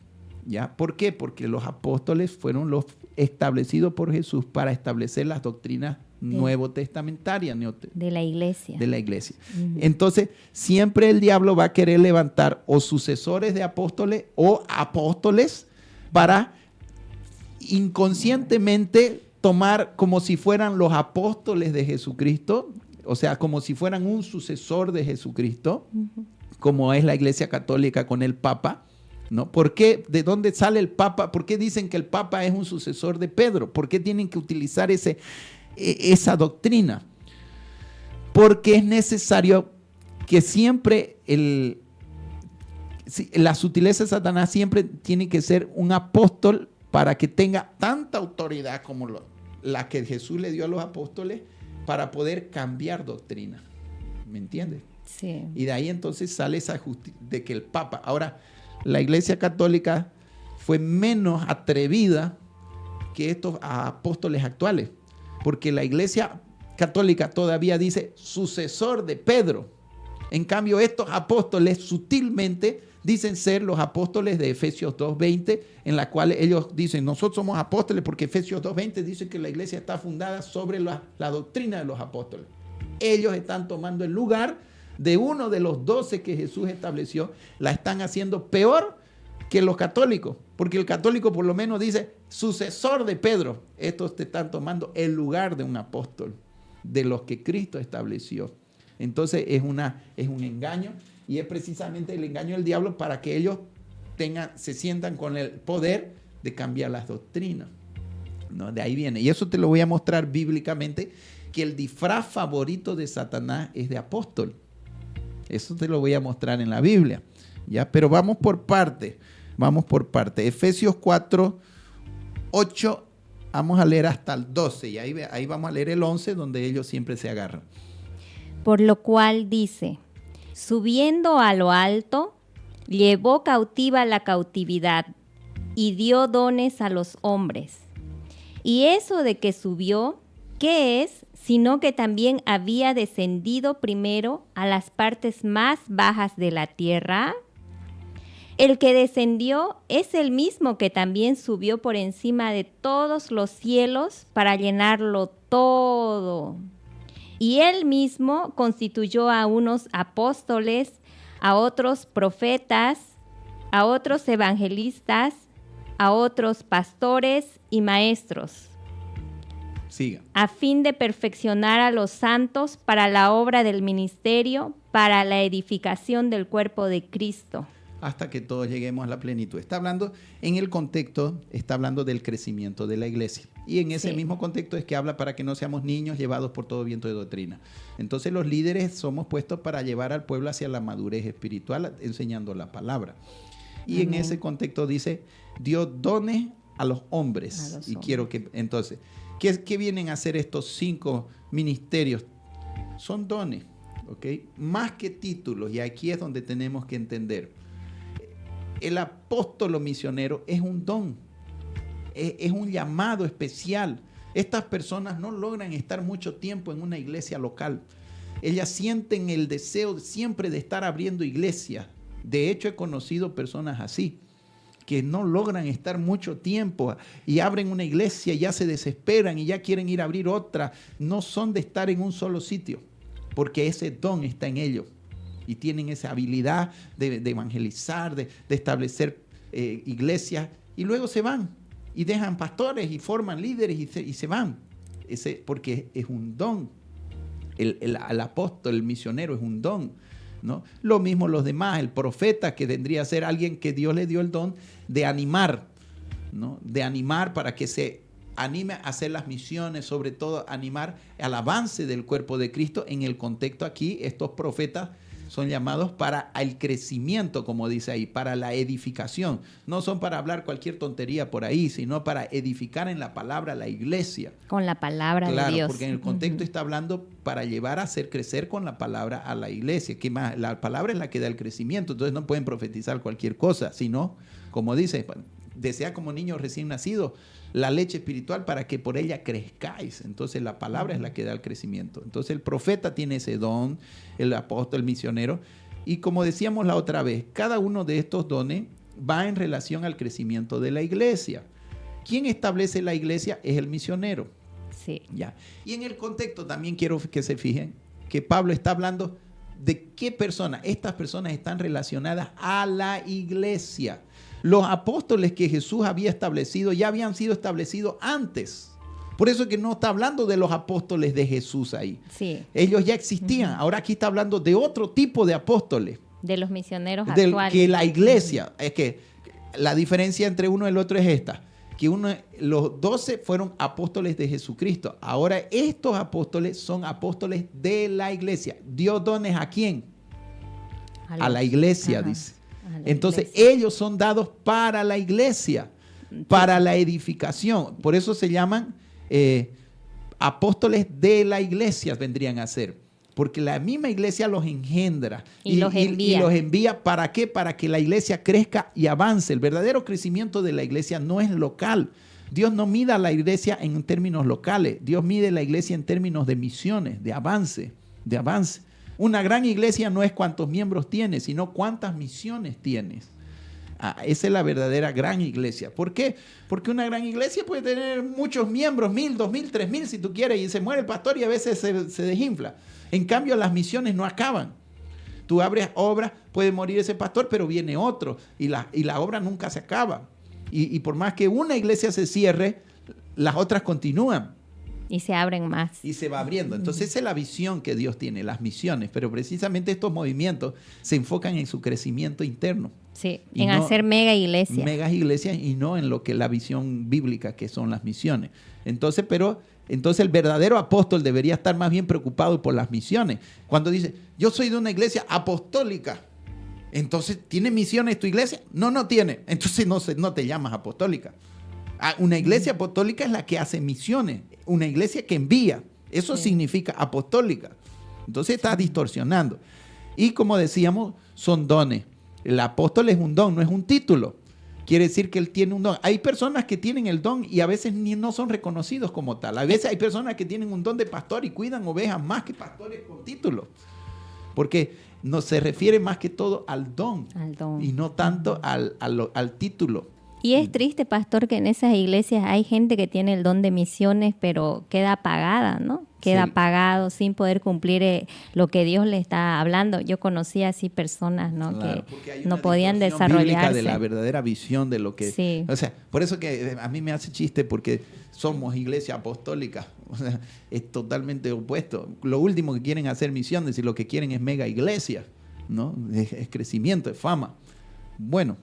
¿Ya? ¿Por qué? Porque los apóstoles fueron los establecidos por Jesús para establecer las doctrinas nuevo testamentarias de la iglesia. De la iglesia. Entonces, siempre el diablo va a querer levantar o sucesores de apóstoles o apóstoles para inconscientemente tomar como si fueran los apóstoles de Jesucristo, o sea, como si fueran un sucesor de Jesucristo, como es la Iglesia Católica con el Papa, ¿no? ¿Por qué? ¿De dónde sale el Papa? ¿Por qué dicen que el Papa es un sucesor de Pedro? ¿Por qué tienen que utilizar esa doctrina? Porque es necesario que siempre la sutileza de Satanás siempre tiene que ser un apóstol para que tenga tanta autoridad como la que Jesús le dio a los apóstoles para poder cambiar doctrina. ¿Me entiendes? Sí. Y de ahí entonces sale esa justicia de que el Papa... Ahora, la Iglesia Católica fue menos atrevida que estos apóstoles actuales, porque la Iglesia Católica todavía dice sucesor de Pedro. En cambio, estos apóstoles sutilmente dicen ser los apóstoles de Efesios 2:20, en la cual ellos dicen, nosotros somos apóstoles porque Efesios 2:20 dice que la iglesia está fundada sobre la doctrina de los apóstoles. Ellos están tomando el lugar de uno de los 12 que Jesús estableció, la están haciendo peor que los católicos, porque el católico por lo menos dice sucesor de Pedro. Estos te están tomando el lugar de un apóstol, de los que Cristo estableció. Entonces es un engaño, y es precisamente el engaño del diablo para que ellos se sientan con el poder de cambiar las doctrinas, ¿no? De ahí viene. Y eso te lo voy a mostrar bíblicamente, que el disfraz favorito de Satanás es de apóstol. Eso te lo voy a mostrar en la Biblia, ¿ya? Pero vamos por parte. Efesios 4:8, vamos a leer hasta el 12, y ahí vamos a leer el 11, donde ellos siempre se agarran. Por lo cual dice, subiendo a lo alto, llevó cautiva la cautividad y dio dones a los hombres. Y eso de que subió, ¿qué es? Sino que también había descendido primero a las partes más bajas de la tierra. El que descendió es el mismo que también subió por encima de todos los cielos para llenarlo todo. Y él mismo constituyó a unos apóstoles, a otros profetas, a otros evangelistas, a otros pastores y maestros. Siga. A fin de perfeccionar a los santos para la obra del ministerio, para la edificación del cuerpo de Cristo. Hasta que todos lleguemos a la plenitud. Está hablando, en el contexto, está hablando del crecimiento de la iglesia. Y en ese mismo contexto es que habla para que no seamos niños llevados por todo viento de doctrina. Entonces los líderes somos puestos para llevar al pueblo hacia la madurez espiritual, enseñando la palabra. Y en ese contexto dice, dio dones a los hombres. Quiero que, entonces, ¿qué vienen a hacer estos 5 ministerios? Son dones, ¿ok? Más que títulos, y aquí es donde tenemos que entender. El apóstolo misionero es un don, es un llamado especial. Estas personas no logran estar mucho tiempo en una iglesia local. Ellas sienten el deseo siempre de estar abriendo iglesias. De hecho, he conocido personas así, que no logran estar mucho tiempo y abren una iglesia y ya se desesperan y ya quieren ir a abrir otra. No son de estar en un solo sitio, porque ese don está en ellos y tienen esa habilidad de evangelizar, de establecer iglesias, y luego se van y dejan pastores y forman líderes y se van. Porque es un don. El apóstol, el misionero es un don, ¿no? Lo mismo los demás, el profeta, que vendría a ser alguien que Dios le dio el don de animar, ¿no? De animar para que se anime a hacer las misiones, sobre todo animar al avance del cuerpo de Cristo. En el contexto aquí, estos profetas son llamados para el crecimiento, como dice ahí, para la edificación. No son para hablar cualquier tontería por ahí, sino para edificar en la palabra la iglesia. Con la palabra de Dios. Claro, porque en el contexto está hablando para llevar a hacer crecer con la palabra a la iglesia. ¿Qué más? La palabra es la que da el crecimiento, entonces no pueden profetizar cualquier cosa, sino, como dice, desea como niños recién nacidos la leche espiritual para que por ella crezcáis. Entonces la palabra es la que da el crecimiento. Entonces el profeta tiene ese don, el apóstol, el misionero. Y como decíamos la otra vez, cada uno de estos dones va en relación al crecimiento de la iglesia. ¿Quién establece la iglesia? Es el misionero. Sí. Ya. Y en el contexto también quiero que se fijen que Pablo está hablando de qué personas. Estas personas están relacionadas a la iglesia. Los apóstoles que Jesús había establecido ya habían sido establecidos antes. Por eso es que no está hablando de los apóstoles de Jesús ahí. Sí. Ellos ya existían. Ahora aquí está hablando de otro tipo de apóstoles. De los misioneros actuales. Que la iglesia. Es que la diferencia entre uno y el otro es esta. Que los 12 fueron apóstoles de Jesucristo. Ahora estos apóstoles son apóstoles de la iglesia. ¿Dio dones a quién? A la iglesia, dice. Entonces ellos son dados para la iglesia, para la edificación. Por eso se llaman apóstoles de la iglesia, vendrían a ser. Porque la misma iglesia los engendra y los envía. Y los envía, ¿para qué? Para que la iglesia crezca y avance. El verdadero crecimiento de la iglesia no es local. Dios no mide la iglesia en términos locales. Dios mide la iglesia en términos de misiones, de avance. Una gran iglesia no es cuántos miembros tienes, sino cuántas misiones tienes. Esa es la verdadera gran iglesia. ¿Por qué? Porque una gran iglesia puede tener muchos miembros, 1,000, 2,000, 3,000 si tú quieres, y se muere el pastor y a veces se desinfla. En cambio, las misiones no acaban. Tú abres obras, puede morir ese pastor, pero viene otro, y la obra nunca se acaba. Y por más que una iglesia se cierre, las otras continúan. Y se abren más. Y se va abriendo. Entonces esa es la visión que Dios tiene, las misiones. Pero precisamente estos movimientos se enfocan en su crecimiento interno. Sí, en hacer mega iglesias. Megas iglesias y no en lo que es la visión bíblica, que son las misiones. Entonces el verdadero apóstol debería estar más bien preocupado por las misiones. Cuando dice, yo soy de una iglesia apostólica, entonces, ¿tiene misiones tu iglesia? No tiene. Entonces no te llamas apostólica. Una iglesia apostólica es la que hace misiones. Una iglesia que envía. Eso significa apostólica. Entonces estás distorsionando. Y como decíamos, son dones. El apóstol es un don, no es un título. Quiere decir que él tiene un don. Hay personas que tienen el don y a veces no son reconocidos como tal. A veces hay personas que tienen un don de pastor y cuidan ovejas más que pastores con título. Porque no se refiere más que todo al don. Y no tanto al título. Y es triste, pastor, que en esas iglesias hay gente que tiene el don de misiones, pero queda apagada, ¿no? Queda apagado sin poder cumplir lo que Dios le está hablando. Yo conocí así personas, ¿no? Claro, que no podían desarrollarse. De la verdadera visión de lo que... Sí. O sea, por eso que a mí me hace chiste, porque somos iglesia apostólica. O sea, es totalmente opuesto. Lo último que quieren hacer misiones y lo que quieren es mega iglesia, ¿no? Es crecimiento, es fama. Bueno,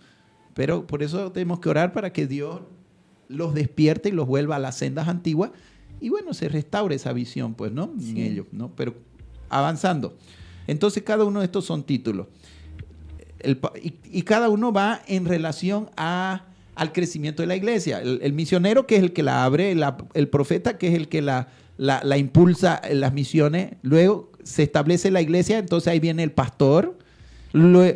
pero por eso tenemos que orar para que Dios los despierte y los vuelva a las sendas antiguas y bueno, se restaure esa visión, pues, ¿no? En ellos, ¿no? Pero avanzando. Entonces, cada uno de estos son títulos. Y cada uno va en relación al crecimiento de la iglesia. El misionero, que es el que la abre, el profeta, que es el que la impulsa en las misiones. Luego se establece la iglesia, entonces ahí viene el pastor. Los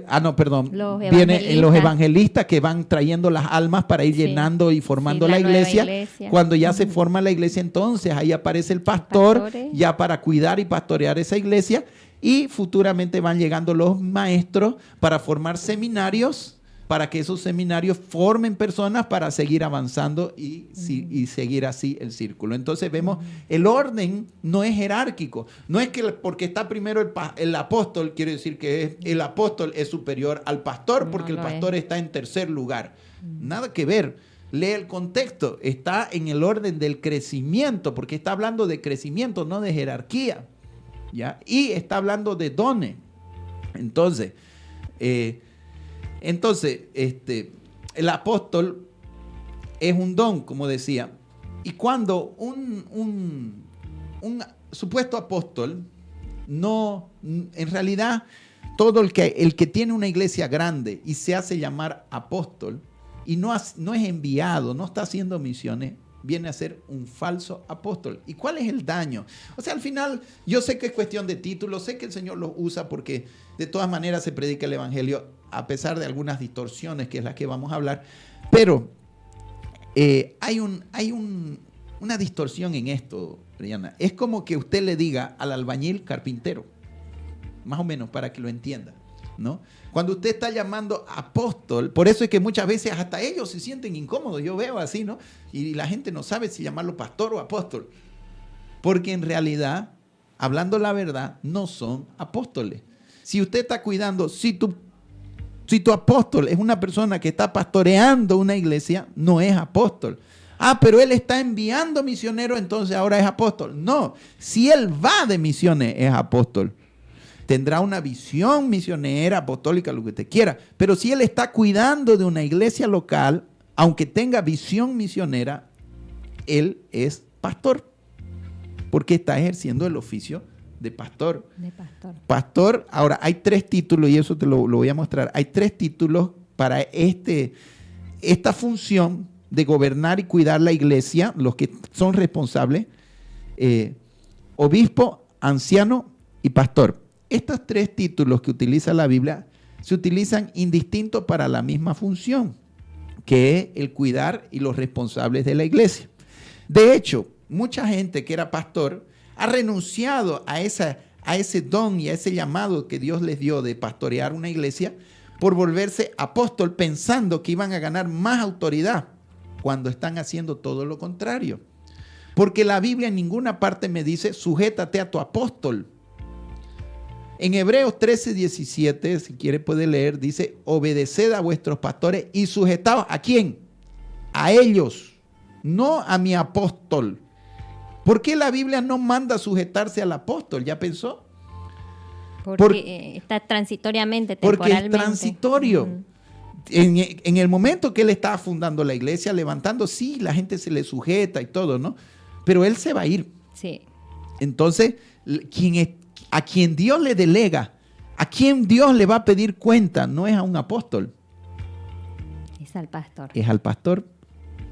evangelistas que van trayendo las almas para ir llenando y formando la iglesia. Cuando ya se forma la iglesia, entonces ahí aparece el pastor ya para cuidar y pastorear esa iglesia, y futuramente van llegando los maestros para formar seminarios, para que esos seminarios formen personas para seguir avanzando y seguir así el círculo. Entonces vemos, el orden no es jerárquico. No es que porque está primero el apóstol, quiere decir que el apóstol es superior al pastor, porque el pastor está en tercer lugar. Nada que ver. Lee el contexto. Está en el orden del crecimiento, porque está hablando de crecimiento, no de jerarquía, ¿ya? Y está hablando de dones. Entonces, el apóstol es un don, como decía. Y cuando un supuesto apóstol, en realidad, todo el que tiene una iglesia grande y se hace llamar apóstol y no es enviado, no está haciendo misiones, viene a ser un falso apóstol. ¿Y cuál es el daño? O sea, al final, yo sé que es cuestión de títulos, sé que el Señor los usa porque de todas maneras se predica el evangelio, a pesar de algunas distorsiones, que es la que vamos a hablar. Pero hay una distorsión en esto, Brianna. Es como que usted le diga al albañil carpintero, más o menos, para que lo entienda, ¿no? Cuando usted está llamando apóstol, por eso es que muchas veces hasta ellos se sienten incómodos, yo veo así, ¿no? Y la gente no sabe si llamarlo pastor o apóstol, porque en realidad, hablando la verdad, no son apóstoles. Si usted está cuidando, si tu apóstol es una persona que está pastoreando una iglesia, no es apóstol. Pero él está enviando misioneros, entonces ahora es apóstol. No, si él va de misiones, es apóstol. Tendrá una visión misionera, apostólica, lo que usted quiera. Pero si él está cuidando de una iglesia local, aunque tenga visión misionera, él es pastor. Porque está ejerciendo el oficio de pastor. Pastor, ahora hay 3 títulos, y eso te lo voy a mostrar. Hay 3 títulos para esta función de gobernar y cuidar la iglesia, los que son responsables: obispo, anciano y pastor. Estos 3 títulos que utiliza la Biblia se utilizan indistintos para la misma función, que es el cuidar y los responsables de la iglesia. De hecho, mucha gente que era pastor ha renunciado a ese don y a ese llamado que Dios les dio de pastorear una iglesia por volverse apóstol, pensando que iban a ganar más autoridad, cuando están haciendo todo lo contrario. Porque la Biblia en ninguna parte me dice, sujétate a tu apóstol. En Hebreos 13:17, si quiere puede leer, dice, obedeced a vuestros pastores y sujetaos, ¿a quién? A ellos, no a mi apóstol. ¿Por qué la Biblia no manda sujetarse al apóstol? ¿Ya pensó? Porque está transitoriamente, temporalmente. Porque es transitorio. En el momento que él estaba fundando la iglesia, levantando, sí, la gente se le sujeta y todo, ¿no? Pero él se va a ir. Sí. Entonces, a quien Dios le delega, a quien Dios le va a pedir cuenta, no es a un apóstol. Es al pastor. Es al pastor.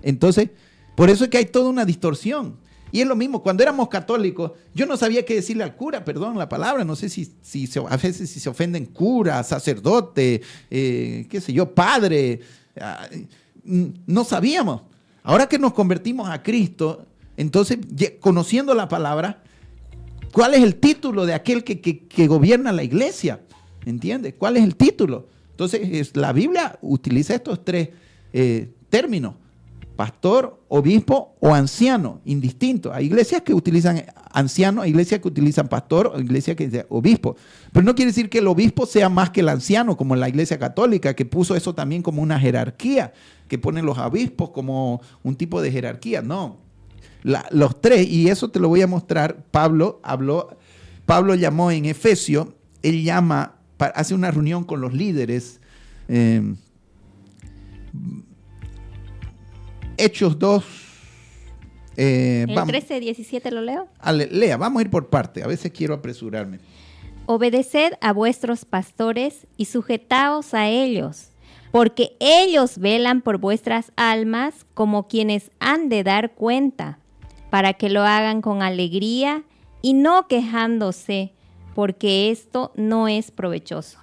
Entonces, por eso es que hay toda una distorsión. Y es lo mismo, cuando éramos católicos, yo no sabía qué decirle al cura, perdón la palabra, no sé a veces si se ofenden cura, sacerdote, qué sé yo, padre, no sabíamos. Ahora que nos convertimos a Cristo, entonces, conociendo la palabra, ¿cuál es el título de aquel que gobierna la iglesia? ¿Entiendes? ¿Cuál es el título? Entonces, la Biblia utiliza estos 3 términos: pastor, obispo o anciano, indistinto. Hay iglesias que utilizan anciano, hay iglesias que utilizan pastor, o iglesias que utilizan obispo. Pero no quiere decir que el obispo sea más que el anciano, como en la iglesia católica, que puso eso también como una jerarquía, que ponen los obispos como un tipo de jerarquía. No. Los 3, y eso te lo voy a mostrar. Pablo llamó en Efesios, él hace una reunión con los líderes. Hechos 2. El 13:17 lo leo. Lea, vamos a ir por parte. A veces quiero apresurarme. Obedeced a vuestros pastores y sujetaos a ellos, porque ellos velan por vuestras almas como quienes han de dar cuenta, para que lo hagan con alegría y no quejándose, porque esto no es provechoso.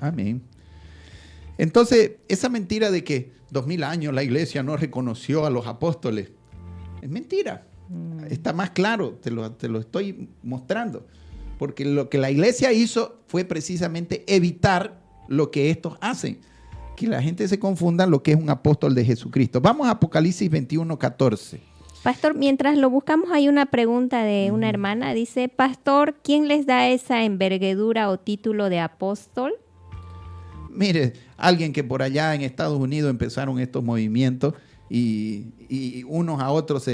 Amén. Entonces, esa mentira de que 2000 años la iglesia no reconoció a los apóstoles, es mentira. Está más claro, te lo estoy mostrando. Porque lo que la iglesia hizo fue precisamente evitar lo que estos hacen. Que la gente se confunda lo que es un apóstol de Jesucristo. Vamos a Apocalipsis 21:14. Pastor, mientras lo buscamos, hay una pregunta de una hermana. Dice, Pastor, ¿quién les da esa envergadura o título de apóstol? Mire, alguien que por allá en Estados Unidos empezaron estos movimientos y unos a otros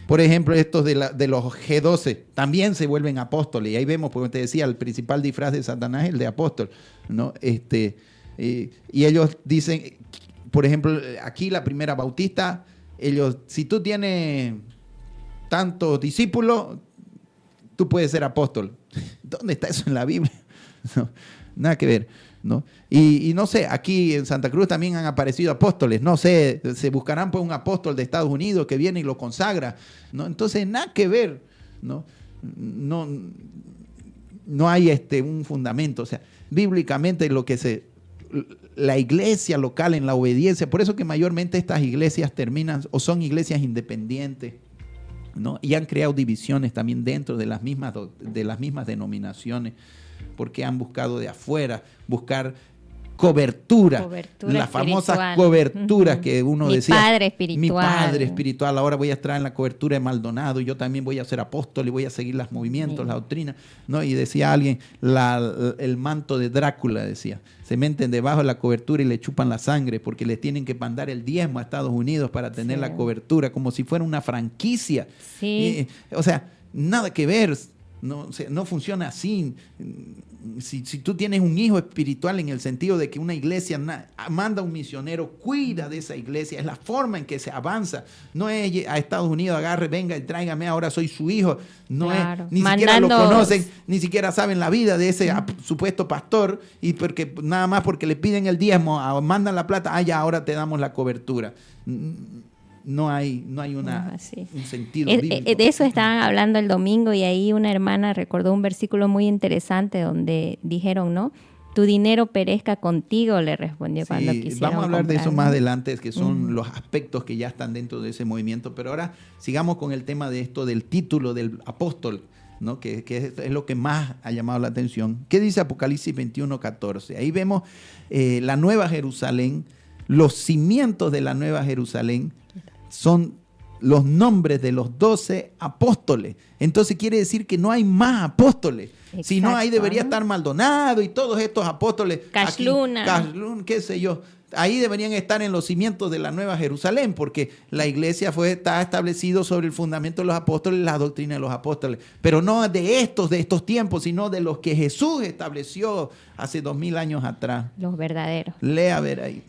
por ejemplo, estos de los G12 también se vuelven apóstoles. Y ahí vemos, porque te decía, el principal disfraz de Satanás es el de apóstol, ¿no? Y ellos dicen, por ejemplo, aquí la Primera Bautista, ellos, si tú tienes tantos discípulos, tú puedes ser apóstol. ¿Dónde está eso en la Biblia? No, nada que ver, ¿no? Y no sé, aquí en Santa Cruz también han aparecido apóstoles, no sé, se buscarán pues un apóstol de Estados Unidos que viene y lo consagra, ¿no? Entonces nada que ver, ¿no? No hay un fundamento, o sea, bíblicamente la iglesia local en la obediencia, por eso que mayormente estas iglesias terminan o son iglesias independientes, ¿no? Y han creado divisiones también dentro de las mismas denominaciones, porque han buscado de afuera, buscar cobertura, las famosas coberturas que uno decía. Mi padre espiritual, ahora voy a estar en la cobertura de Maldonado, yo también voy a ser apóstol y voy a seguir los movimientos, la doctrina, ¿no? Y decía alguien, el manto de Drácula, decía, se meten debajo de la cobertura y le chupan la sangre porque le tienen que mandar el diezmo a Estados Unidos para tener la cobertura, como si fuera una franquicia. Sí. O sea, nada que ver. No, no funciona así. Si tú tienes un hijo espiritual en el sentido de que una iglesia manda un misionero, cuida de esa iglesia, es la forma en que se avanza. No es a Estados Unidos, agarre, venga y tráigame, ahora soy su hijo. No claro. es, ni siquiera lo conocen, ni siquiera saben la vida de ese supuesto pastor, y porque nada más porque le piden el diezmo, mandan la plata, ya ahora te damos la cobertura. No hay un sentido bíblico. De eso estaban hablando el domingo y ahí una hermana recordó un versículo muy interesante donde dijeron, ¿no? Tu dinero perezca contigo, le respondió cuando quisieron vamos a hablar comprar, de eso ¿no? más adelante, que son los aspectos que ya están dentro de ese movimiento. Pero ahora sigamos con el tema de esto del título del apóstol, ¿no? Que es lo que más ha llamado la atención. ¿Qué dice Apocalipsis 21:14? Ahí vemos la Nueva Jerusalén, los cimientos de la Nueva Jerusalén son los nombres de los 12 apóstoles. Entonces quiere decir que no hay más apóstoles. Exacto, si no, ahí debería estar Maldonado y todos estos apóstoles. Cashluna, qué sé yo. Ahí deberían estar en los cimientos de la Nueva Jerusalén, porque la iglesia está establecido sobre el fundamento de los apóstoles, la doctrina de los apóstoles. Pero no de estos tiempos, sino de los que Jesús estableció hace 2000 años atrás. Los verdaderos. Lea a ver ahí.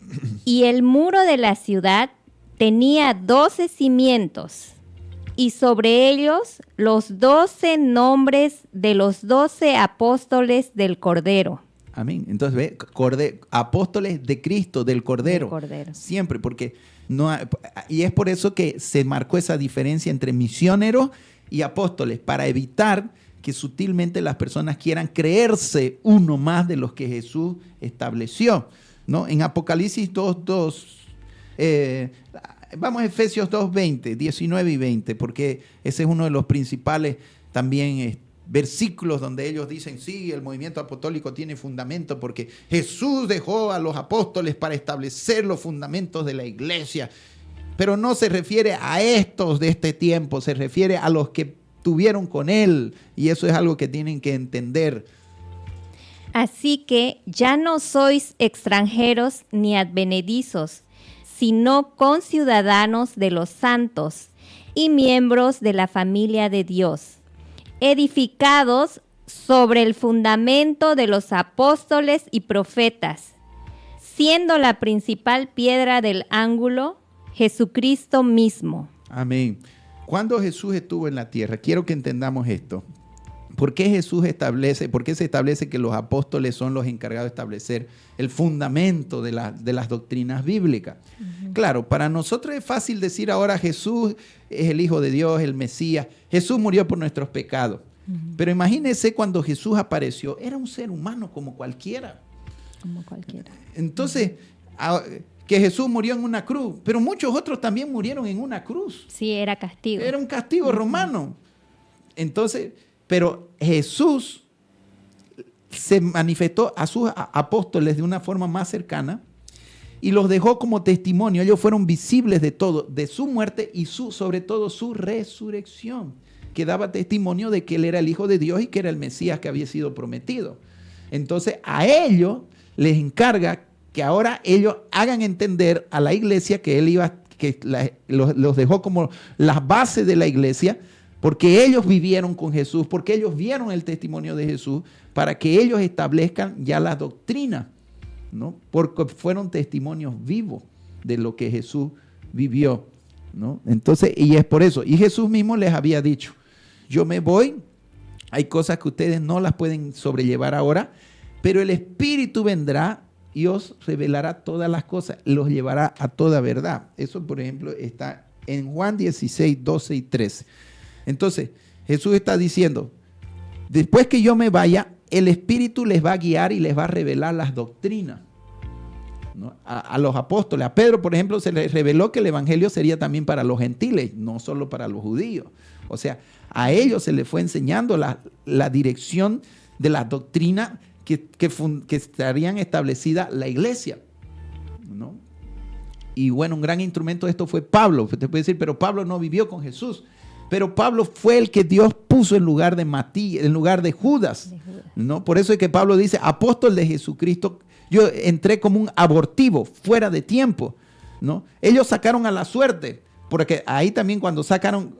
Y el muro de la ciudad tenía 12 cimientos, y sobre ellos los 12 nombres de los 12 apóstoles del Cordero. Amén. Entonces, ve, apóstoles de Cristo, del Cordero. Siempre, porque y es por eso que se marcó esa diferencia entre misioneros y apóstoles, para evitar que sutilmente las personas quieran creerse uno más de los que Jesús estableció, ¿no? En Apocalipsis 2:2. Vamos a Efesios 2:20, 19 y 20, porque ese es uno de los principales también versículos donde ellos dicen, sí, el movimiento apostólico tiene fundamento porque Jesús dejó a los apóstoles para establecer los fundamentos de la iglesia. Pero no se refiere a estos de este tiempo, se refiere a los que tuvieron con él, y eso es algo que tienen que entender. Así que ya no sois extranjeros ni advenedizos, sino conciudadanos de los santos y miembros de la familia de Dios, edificados sobre el fundamento de los apóstoles y profetas, siendo la principal piedra del ángulo Jesucristo mismo. Amén. Cuando Jesús estuvo en la tierra, quiero que entendamos esto. ¿Por qué por qué se establece que los apóstoles son los encargados de establecer el fundamento de las doctrinas bíblicas? Uh-huh. Claro, para nosotros es fácil decir ahora Jesús es el Hijo de Dios, el Mesías. Jesús murió por nuestros pecados. Uh-huh. Pero imagínense cuando Jesús apareció, era un ser humano como cualquiera. Como cualquiera. Entonces, que Jesús murió en una cruz, pero muchos otros también murieron en una cruz. Sí, era castigo. Era un castigo romano. Entonces, pero Jesús se manifestó a sus apóstoles de una forma más cercana y los dejó como testimonio. Ellos fueron visibles de todo, de su muerte y sobre todo su resurrección, que daba testimonio de que Él era el Hijo de Dios y que era el Mesías que había sido prometido. Entonces, a ellos les encarga que ahora ellos hagan entender a la iglesia que los dejó como las bases de la iglesia, porque ellos vivieron con Jesús, porque ellos vieron el testimonio de Jesús, para que ellos establezcan ya la doctrina, ¿no? Porque fueron testimonios vivos de lo que Jesús vivió, ¿no? Entonces, y es por eso. Y Jesús mismo les había dicho, yo me voy, hay cosas que ustedes no las pueden sobrellevar ahora, pero el Espíritu vendrá y os revelará todas las cosas, los llevará a toda verdad. Eso, por ejemplo, está en Juan 16, 12 y 13. Entonces, Jesús está diciendo, después que yo me vaya, el Espíritu les va a guiar y les va a revelar las doctrinas, ¿no? A los apóstoles. A Pedro, por ejemplo, se les reveló que el Evangelio sería también para los gentiles, no solo para los judíos. O sea, a ellos se les fue enseñando la dirección de las doctrinas que estarían establecidas la iglesia, ¿no? Y bueno, un gran instrumento de esto fue Pablo. Te puede decir, pero Pablo no vivió con Jesús. Pero Pablo fue el que Dios puso en lugar de Matías, en lugar de Judas, ¿no? Por eso es que Pablo dice, apóstol de Jesucristo, yo entré como un abortivo, fuera de tiempo, ¿no? Ellos sacaron a la suerte, porque ahí también cuando sacaron,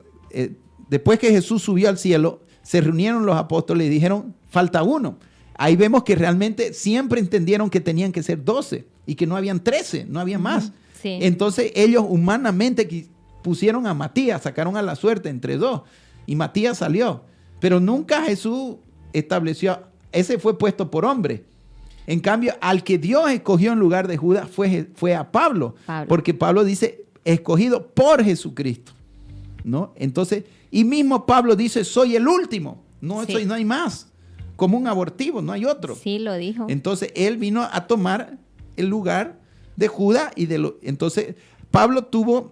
después que Jesús subió al cielo, se reunieron los apóstoles y dijeron, falta uno. Ahí vemos que realmente siempre entendieron que tenían que ser 12 y que no habían 13, no había más. Sí. Entonces ellos humanamente pusieron a Matías, sacaron a la suerte entre dos y Matías salió. Pero nunca Jesús estableció, ese fue puesto por hombre. En cambio, al que Dios escogió en lugar de Judas fue a Pablo, porque Pablo dice, escogido por Jesucristo, ¿no? Entonces, y mismo Pablo dice, soy el último, no hay más. Como un abortivo, no hay otro. Sí, lo dijo. Entonces, él vino a tomar el lugar de Judas entonces, Pablo tuvo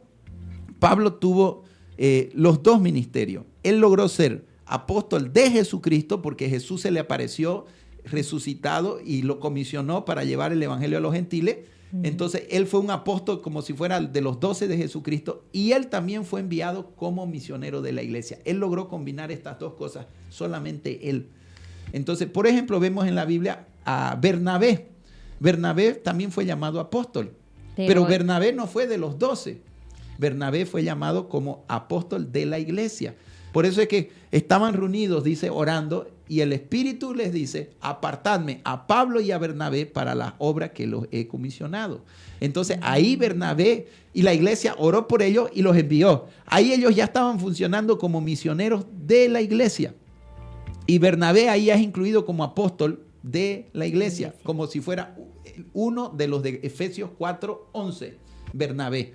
los dos ministerios. Él logró ser apóstol de Jesucristo porque Jesús se le apareció resucitado y lo comisionó para llevar el evangelio a los gentiles. Entonces, él fue un apóstol como si fuera de los 12 de Jesucristo y él también fue enviado como misionero de la iglesia. Él logró combinar estas dos cosas, solamente él. Entonces, por ejemplo, vemos en la Biblia a Bernabé. Bernabé también fue llamado apóstol, pero Bernabé no fue de los 12. Bernabé fue llamado como apóstol de la iglesia. Por eso es que estaban reunidos, dice, orando, y el Espíritu les dice, apartadme a Pablo y a Bernabé para la obra que los he comisionado. Entonces ahí Bernabé y la iglesia oró por ellos y los envió. Ahí ellos ya estaban funcionando como misioneros de la iglesia. Y Bernabé ahí es incluido como apóstol de la iglesia, como si fuera uno de los de Efesios 4:11, Bernabé.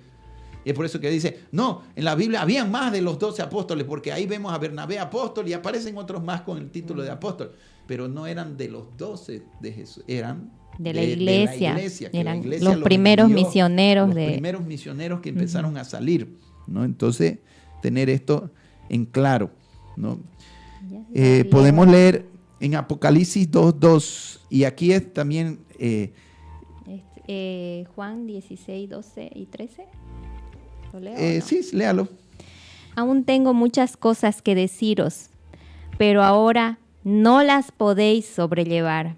Y es por eso que dice, no, en la Biblia habían más de los 12 apóstoles, porque ahí vemos a Bernabé apóstol y aparecen otros más con el título de apóstol, pero no eran de los 12 de Jesús, eran de la iglesia. Eran la iglesia los primeros misioneros. Los primeros misioneros que empezaron a salir, ¿no? Entonces, tener esto en claro, ¿no? Podemos leer en Apocalipsis 2:2 y aquí es también Juan 16, 12 y 13. ¿Lo leo, no? Sí, léalo. Aún tengo muchas cosas que deciros, pero ahora no las podéis sobrellevar.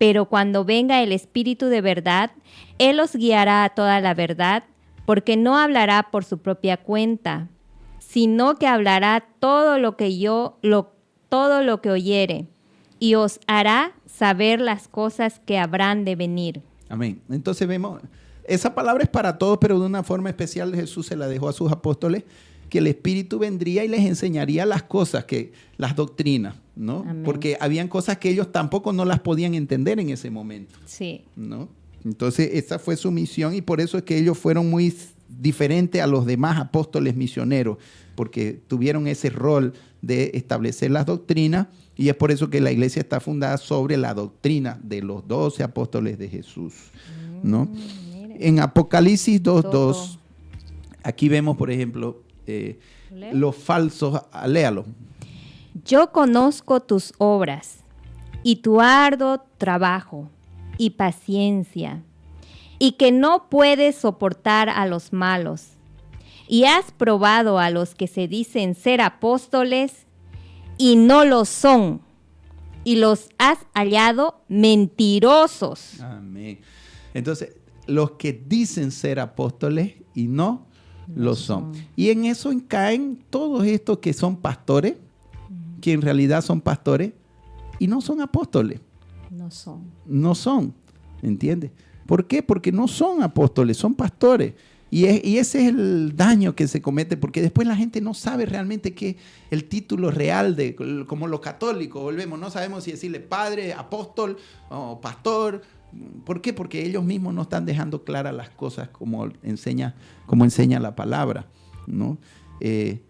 Pero cuando venga el Espíritu de verdad, Él os guiará a toda la verdad, porque no hablará por su propia cuenta, sino que hablará todo lo que oyere, y os hará saber las cosas que habrán de venir. Amén. Entonces vemos, esa palabra es para todos, pero de una forma especial Jesús se la dejó a sus apóstoles, que el Espíritu vendría y les enseñaría las cosas, las doctrinas, ¿no? Amén. Porque habían cosas que ellos tampoco no las podían entender en ese momento. Sí. ¿No? Entonces esa fue su misión y por eso es que ellos fueron muy diferente a los demás apóstoles misioneros, porque tuvieron ese rol de establecer las doctrinas, y es por eso que la iglesia está fundada sobre la doctrina de los 12 apóstoles de Jesús, ¿no? En Apocalipsis 2:2, aquí vemos, por ejemplo, los falsos, léalo. Yo conozco tus obras y tu arduo trabajo y paciencia, y que no puedes soportar a los malos, y has probado a los que se dicen ser apóstoles y no lo son, y los has hallado mentirosos. Amén. Entonces, los que dicen ser apóstoles y no lo son. Y en eso caen todos estos que son pastores, que en realidad son pastores y no son apóstoles. No son, ¿entiendes? ¿Por qué? Porque no son apóstoles, son pastores. Y ese es el daño que se comete, porque después la gente no sabe realmente qué es el título real de, como los católicos, volvemos, no sabemos si decirle padre, apóstol o pastor. ¿Por qué? Porque ellos mismos no están dejando claras las cosas como enseña la palabra, ¿no? En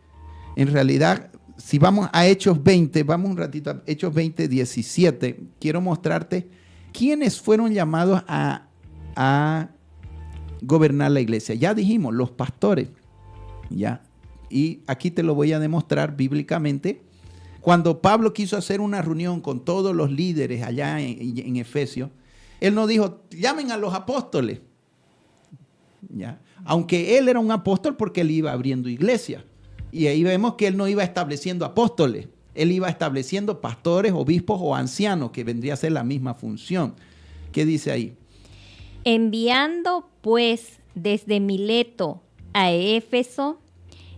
realidad, si vamos a Hechos 20, vamos un ratito a Hechos 20, 17, quiero mostrarte quiénes fueron llamados a gobernar la iglesia. Ya dijimos, los pastores, ¿ya? Y aquí te lo voy a demostrar bíblicamente. Cuando Pablo quiso hacer una reunión con todos los líderes allá en Efesios, él no dijo, llamen a los apóstoles, ¿ya? Aunque él era un apóstol porque él iba abriendo iglesias. Y ahí vemos que él no iba estableciendo apóstoles, él iba estableciendo pastores, obispos o ancianos, que vendría a ser la misma función. ¿Qué dice ahí? Enviando pues desde Mileto a Éfeso,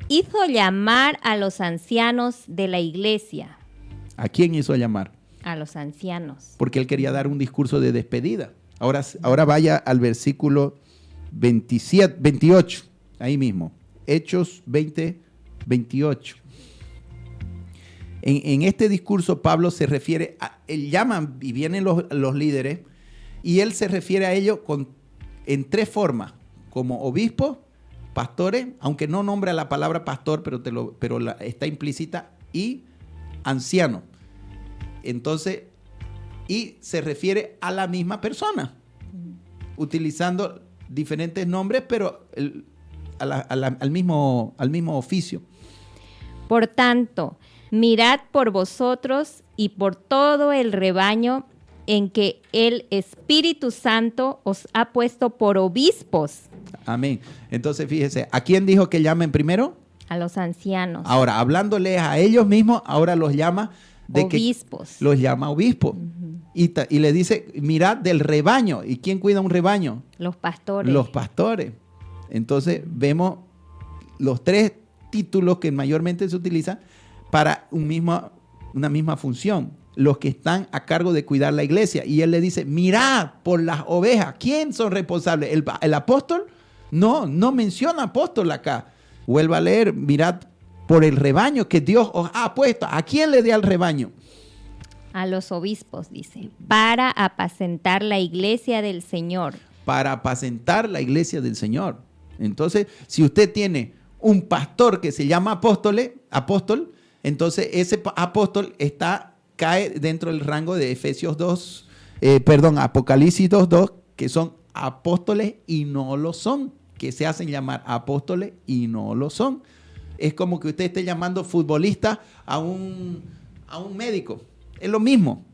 hizo llamar a los ancianos de la iglesia. ¿A quién hizo llamar? A los ancianos. Porque él quería dar un discurso de despedida. Ahora vaya al versículo 28, ahí mismo. Hechos 20, 28. En este discurso Pablo se refiere, él llama y vienen los líderes, y él se refiere a ellos en tres formas, como obispos, pastores, aunque no nombra la palabra pastor, pero está implícita, y anciano. Entonces, y se refiere a la misma persona, utilizando diferentes nombres, pero al mismo oficio. Por tanto, mirad por vosotros y por todo el rebaño en que el Espíritu Santo os ha puesto por obispos. Amén. Entonces, fíjese, ¿a quién dijo que llamen primero? A los ancianos. Ahora, hablándoles a ellos mismos, ahora los llama obispos. Los llama obispos. Y le dice, mirad del rebaño. ¿Y quién cuida un rebaño? Los pastores. Los pastores. Entonces, vemos los tres títulos que mayormente se utilizan para una misma función. Los que están a cargo de cuidar la iglesia. Y él le dice, mirad por las ovejas. ¿Quién son responsables? ¿El apóstol? No menciona apóstol acá. Vuelva a leer, mirad por el rebaño que Dios os ha puesto. ¿A quién le dio al rebaño? A los obispos, dice, para apacentar la iglesia del Señor. Para apacentar la iglesia del Señor. Entonces, si usted tiene un pastor que se llama apóstol, entonces ese apóstol cae dentro del rango de Apocalipsis 2:2, que son apóstoles y no lo son, que se hacen llamar apóstoles y no lo son. Es como que usted esté llamando futbolista a un médico. Es lo mismo.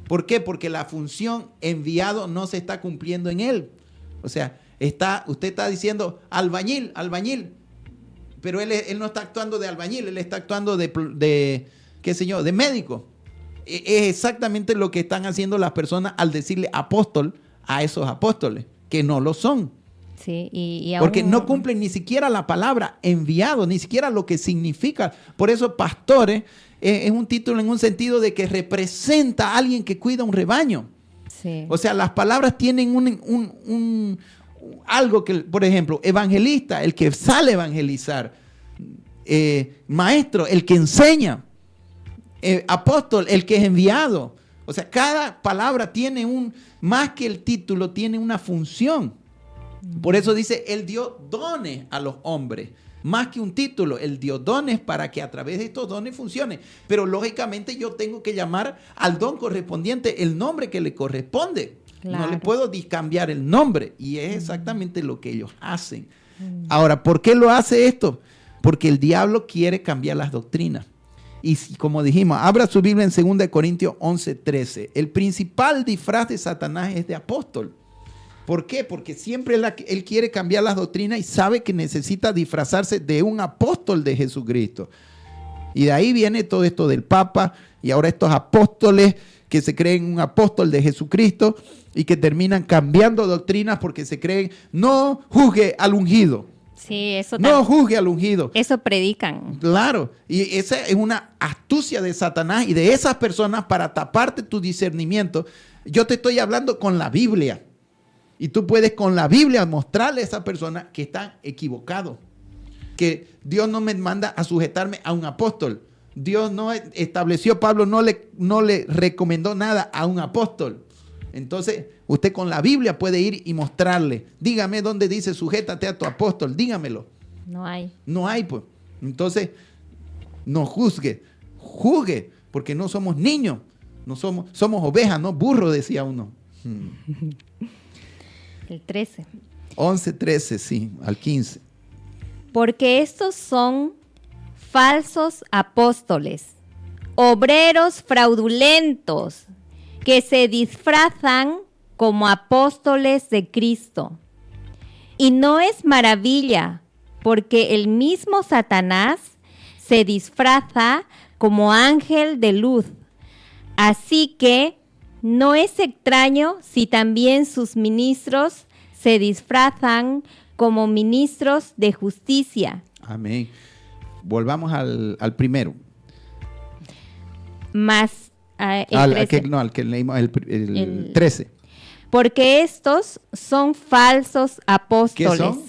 ¿Por qué? Porque la función enviado no se está cumpliendo en él. O sea, usted está diciendo albañil, pero él no está actuando de albañil, él está actuando de médico. Es exactamente lo que están haciendo las personas al decirle apóstol a esos apóstoles, que no lo son. Sí, porque no cumplen ni siquiera la palabra enviado, ni siquiera lo que significa. Por eso pastores es un título en un sentido de que representa a alguien que cuida un rebaño. Sí. O sea, las palabras tienen algo que, por ejemplo, evangelista, el que sale a evangelizar, maestro, el que enseña, apóstol, el que es enviado. O sea, cada palabra tiene más que el título, tiene una función. Por eso dice, Él dio dones a los hombres. Más que un título, Él dio dones para que a través de estos dones funcione. Pero lógicamente yo tengo que llamar al don correspondiente el nombre que le corresponde. Claro. No le puedo cambiar el nombre. Y es exactamente lo que ellos hacen. Ahora, ¿por qué lo hace esto? Porque el diablo quiere cambiar las doctrinas. Y como dijimos, abra su Biblia en 2 Corintios 11:13. El principal disfraz de Satanás es de apóstol. ¿Por qué? Porque siempre él quiere cambiar las doctrinas y sabe que necesita disfrazarse de un apóstol de Jesucristo. Y de ahí viene todo esto del Papa y ahora estos apóstoles que se creen un apóstol de Jesucristo y que terminan cambiando doctrinas porque se creen, no juzgue al ungido. Sí, eso No juzgue al ungido. Eso predican. Claro, y esa es una astucia de Satanás y de esas personas para taparte tu discernimiento. Yo te estoy hablando con la Biblia. Y tú puedes con la Biblia mostrarle a esa persona que están equivocados. Que Dios no me manda a sujetarme a un apóstol. Dios no estableció, Pablo no le recomendó nada a un apóstol. Entonces, usted con la Biblia puede ir y mostrarle. Dígame dónde dice sujétate a tu apóstol. Dígamelo. No hay. No hay, pues. Entonces, no juzgue. Juzgue, porque no somos niños. No somos ovejas, no burros, decía uno. El 13. 11:13, sí, al 15. Porque estos son falsos apóstoles, obreros fraudulentos, que se disfrazan como apóstoles de Cristo. Y no es maravilla, porque el mismo Satanás se disfraza como ángel de luz. Así que no es extraño si también sus ministros se disfrazan como ministros de justicia. Amén. Volvamos al primero. Más Al que leímos, el 13. Porque estos son falsos apóstoles. ¿Qué son?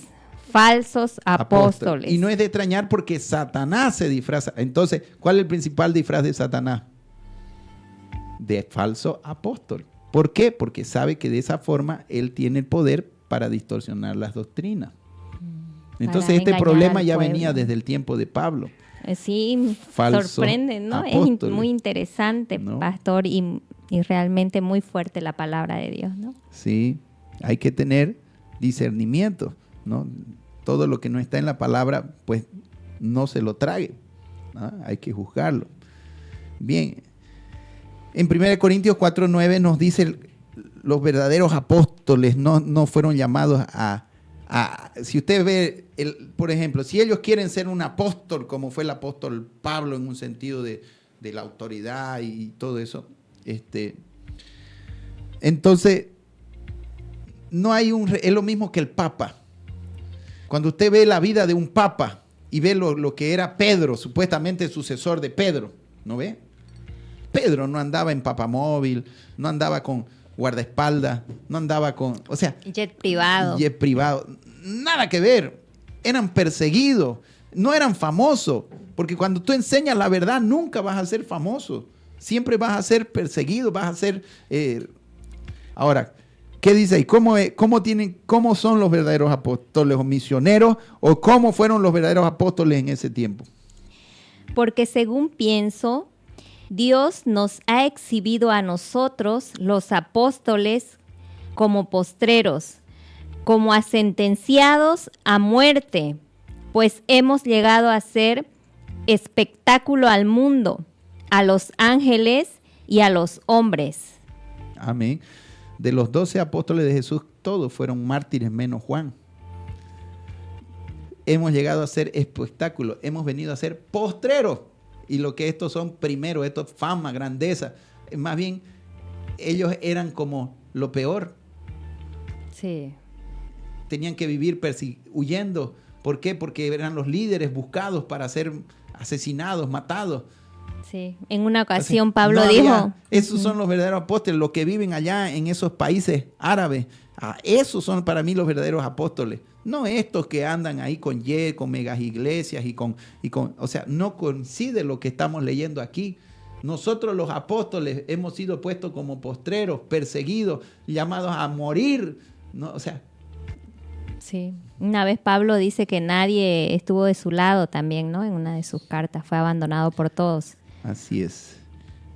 Falsos apóstoles. Y no es de extrañar porque Satanás se disfraza. Entonces, ¿cuál es el principal disfraz de Satanás? De falso apóstol. ¿Por qué? Porque sabe que de esa forma él tiene el poder para distorsionar las doctrinas. Entonces este problema ya venía desde el tiempo de Pablo. Sí, Falso sorprende, ¿no? apóstoles. Es muy interesante, ¿no? Pastor, y realmente muy fuerte la palabra de Dios, ¿no? Sí, hay que tener discernimiento, ¿no? Todo lo que no está en la palabra, pues no se lo trague, ¿no? Hay que juzgarlo. Bien, en 1 Corintios 4:9 nos dice los verdaderos apóstoles no fueron llamados si usted ve, por ejemplo, si ellos quieren ser un apóstol, como fue el apóstol Pablo en un sentido de la autoridad y todo eso, entonces no hay es lo mismo que el Papa. Cuando usted ve la vida de un Papa y ve lo que era Pedro, supuestamente sucesor de Pedro, ¿no ve? Pedro no andaba en papamóvil, no andaba con guardaespaldas, no andaba con, o sea, jet privado. Jet privado, nada que ver. Eran perseguidos, no eran famosos, porque cuando tú enseñas la verdad nunca vas a ser famoso, siempre vas a ser perseguido, vas a ser. Ahora, ¿qué dice ahí? ¿Cómo son los verdaderos apóstoles o misioneros o cómo fueron los verdaderos apóstoles en ese tiempo? Porque según pienso, Dios nos ha exhibido a nosotros, los apóstoles, como postreros, como a sentenciados a muerte, pues hemos llegado a ser espectáculo al mundo, a los ángeles y a los hombres. Amén. De los 12 apóstoles de Jesús, todos fueron mártires menos Juan. Hemos llegado a ser espectáculo, hemos venido a ser postreros. Y lo que estos son primero, esto es fama, grandeza. Más bien, ellos eran como lo peor. Sí. Tenían que vivir huyendo. ¿Por qué? Porque eran los líderes buscados para ser asesinados, matados. Sí. En una ocasión Entonces, Pablo dijo... Esos son los verdaderos apóstoles, los que viven allá en esos países árabes. Esos son para mí los verdaderos apóstoles. No estos que andan ahí con megas iglesias o sea, no coincide lo que estamos leyendo aquí. Nosotros los apóstoles hemos sido puestos como postreros, perseguidos, llamados a morir, ¿no? O sea, Sí. Una vez Pablo dice que nadie estuvo de su lado también, ¿no? En una de sus cartas, fue abandonado por todos. Así es.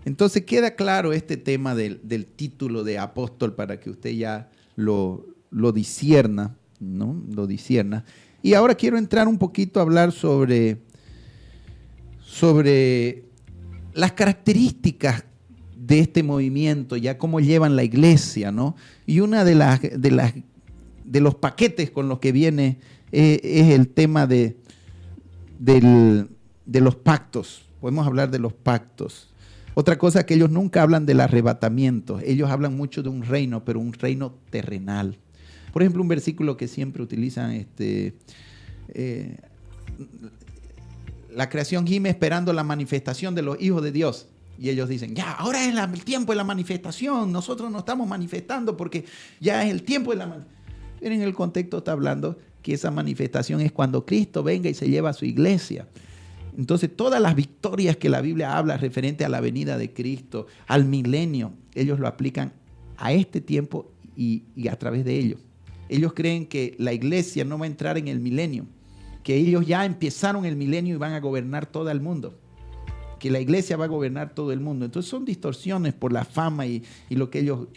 Entonces queda claro este tema del título de apóstol para que usted ya lo discierna, ¿no? Lo discierna. Y ahora quiero entrar un poquito a hablar sobre las características de este movimiento, ya cómo llevan la iglesia, ¿no? Y una de los paquetes con los que viene es el tema de los pactos. Podemos hablar de los pactos. Otra cosa es que ellos nunca hablan del arrebatamiento. Ellos hablan mucho de un reino, pero un reino terrenal. Por ejemplo, un versículo que siempre utilizan, la creación gime esperando la manifestación de los hijos de Dios. Y ellos dicen, ya, ahora es el tiempo de la manifestación. Nosotros nos estamos manifestando porque ya es el tiempo de la manifestación. Pero en el contexto está hablando que esa manifestación es cuando Cristo venga y se lleva a su iglesia. Entonces, todas las victorias que la Biblia habla referente a la venida de Cristo, al milenio, ellos lo aplican a este tiempo y a través de ello. Ellos creen que la iglesia no va a entrar en el milenio, que ellos ya empezaron el milenio y van a gobernar todo el mundo, que la iglesia va a gobernar todo el mundo. Entonces son distorsiones por la fama y lo que ellos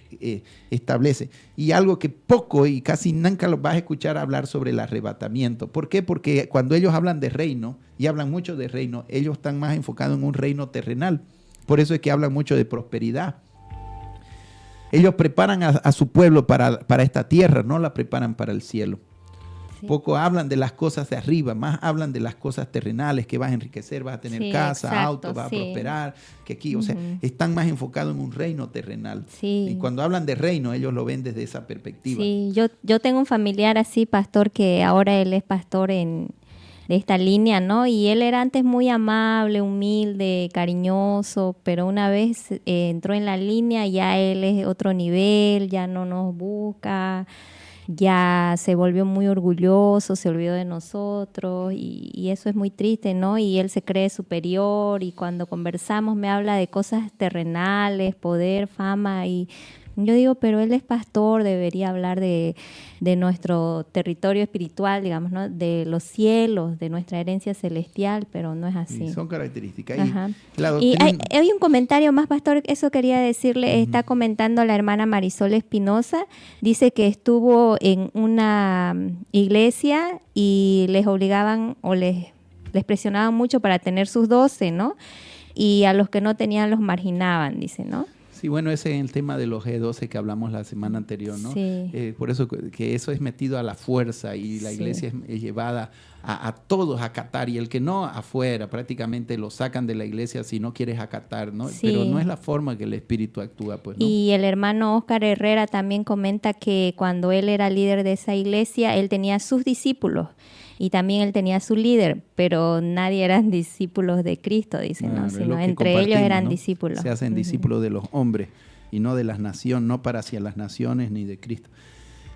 establecen. Y algo que poco y casi nunca los vas a escuchar hablar sobre el arrebatamiento. ¿Por qué? Porque cuando ellos hablan de reino, y hablan mucho de reino, ellos están más enfocados en un reino terrenal. Por eso es que hablan mucho de prosperidad. Ellos preparan a su pueblo para esta tierra, no la preparan para el cielo. Sí. Poco hablan de las cosas de arriba, más hablan de las cosas terrenales, que vas a enriquecer, vas a tener casa, exacto, auto, vas a prosperar, que aquí, o sea, están más enfocados en un reino terrenal. Sí. Y cuando hablan de reino, ellos lo ven desde esa perspectiva. Sí, yo tengo un familiar así, pastor, que ahora él es pastor de esta línea, ¿no? Y él era antes muy amable, humilde, cariñoso, pero una vez entró en la línea, ya él es otro nivel, ya no nos busca, ya se volvió muy orgulloso, se olvidó de nosotros y eso es muy triste, ¿no? Y él se cree superior y cuando conversamos me habla de cosas terrenales, poder, fama y yo digo, pero él es pastor, debería hablar de nuestro territorio espiritual, digamos, ¿no? De los cielos, de nuestra herencia celestial, pero no es así. Sí, son características. Y hay un comentario más, pastor, eso quería decirle, está comentando la hermana Marisol Espinosa, dice que estuvo en una iglesia y les obligaban o les presionaban mucho para tener sus 12, ¿no? Y a los que no tenían los marginaban, dice, ¿no? Sí, bueno, ese es el tema de los G12 que hablamos la semana anterior, ¿no? Sí. Por eso que eso es metido a la fuerza y la iglesia es llevada a todos a acatar y el que no, afuera, prácticamente lo sacan de la iglesia si no quieres acatar, ¿no? Sí. Pero no es la forma que el Espíritu actúa, pues, ¿no? Y el hermano Oscar Herrera también comenta que cuando él era líder de esa iglesia, él tenía sus discípulos. Y también él tenía su líder, pero nadie eran discípulos de Cristo, dicen, ¿no? Sino entre ellos eran, ¿no? Discípulos. Se hacen discípulos de los hombres y no de las naciones, no para hacia las naciones ni de Cristo.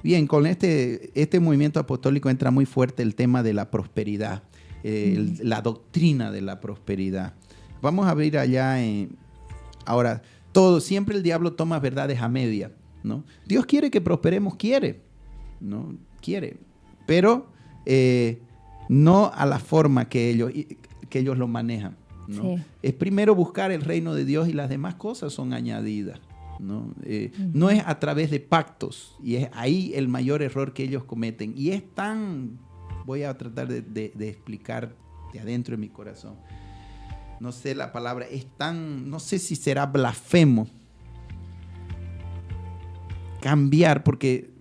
Bien, con este movimiento apostólico entra muy fuerte el tema de la prosperidad, la doctrina de la prosperidad. Vamos a ver allá, ahora, siempre el diablo toma verdades a media, ¿no? Dios quiere que prosperemos, ¿no? Quiere, pero no a la forma que ellos lo manejan, ¿no? Sí. Es primero buscar el reino de Dios y las demás cosas son añadidas, ¿no? No es a través de pactos y es ahí el mayor error que ellos cometen y es tan, voy a tratar de explicar de adentro de mi corazón, no sé la palabra, es tan, no sé si será blasfemo cambiar, porque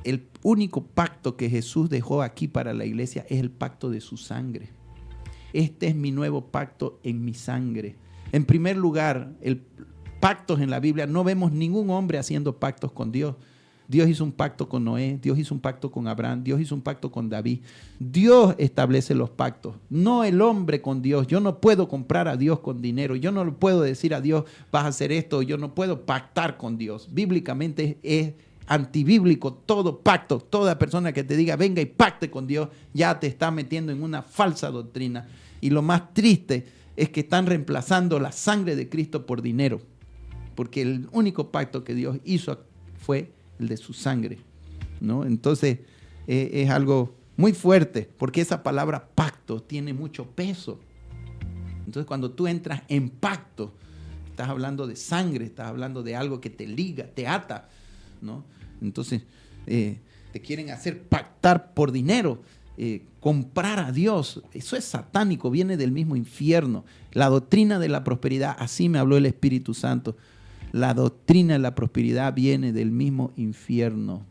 el único pacto que Jesús dejó aquí para la iglesia es el pacto de su sangre. Este es mi nuevo pacto en mi sangre. En primer lugar, pactos en la Biblia, no vemos ningún hombre haciendo pactos con Dios. Dios hizo un pacto con Noé, Dios hizo un pacto con Abraham, Dios hizo un pacto con David. Dios establece los pactos, no el hombre con Dios. Yo no puedo comprar a Dios con dinero. Yo no le puedo decir a Dios, vas a hacer esto. Yo no puedo pactar con Dios. Bíblicamente es antibíblico todo pacto. Toda persona que te diga venga y pacte con Dios ya te está metiendo en una falsa doctrina. Y lo más triste es que están reemplazando la sangre de Cristo por dinero, porque el único pacto que Dios hizo fue el de su sangre, ¿no? Entonces es algo muy fuerte, porque esa palabra pacto tiene mucho peso. Entonces, cuando tú entras en pacto, estás hablando de sangre, estás hablando de algo que te liga, te ata, ¿no? Entonces, te quieren hacer pactar por dinero, comprar a Dios. Eso es satánico, viene del mismo infierno. La doctrina de la prosperidad, así me habló el Espíritu Santo. La doctrina de la prosperidad viene del mismo infierno.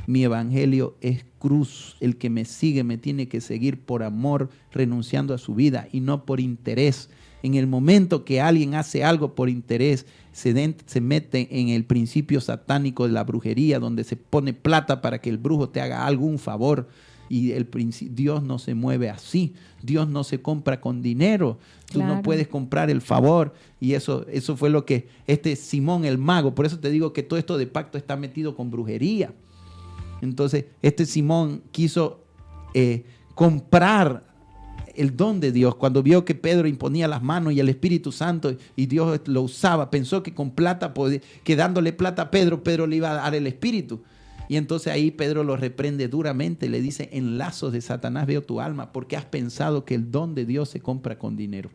Mi evangelio es cruz. El que me sigue me tiene que seguir por amor, renunciando a su vida y no por interés. En el momento que alguien hace algo por interés, se mete en el principio satánico de la brujería, donde se pone plata para que el brujo te haga algún favor. Y Dios no se mueve así. Dios no se compra con dinero. Tú no puedes comprar el favor. Y eso fue lo que Simón el mago, por eso te digo que todo esto de pacto está metido con brujería. Entonces, Simón quiso comprar el don de Dios. Cuando vio que Pedro imponía las manos y el Espíritu Santo y Dios lo usaba, pensó que con plata, que dándole plata a Pedro le iba a dar el Espíritu. Y entonces ahí Pedro lo reprende duramente, le dice: en lazos de Satanás veo tu alma, porque has pensado que el don de Dios se compra con dinero.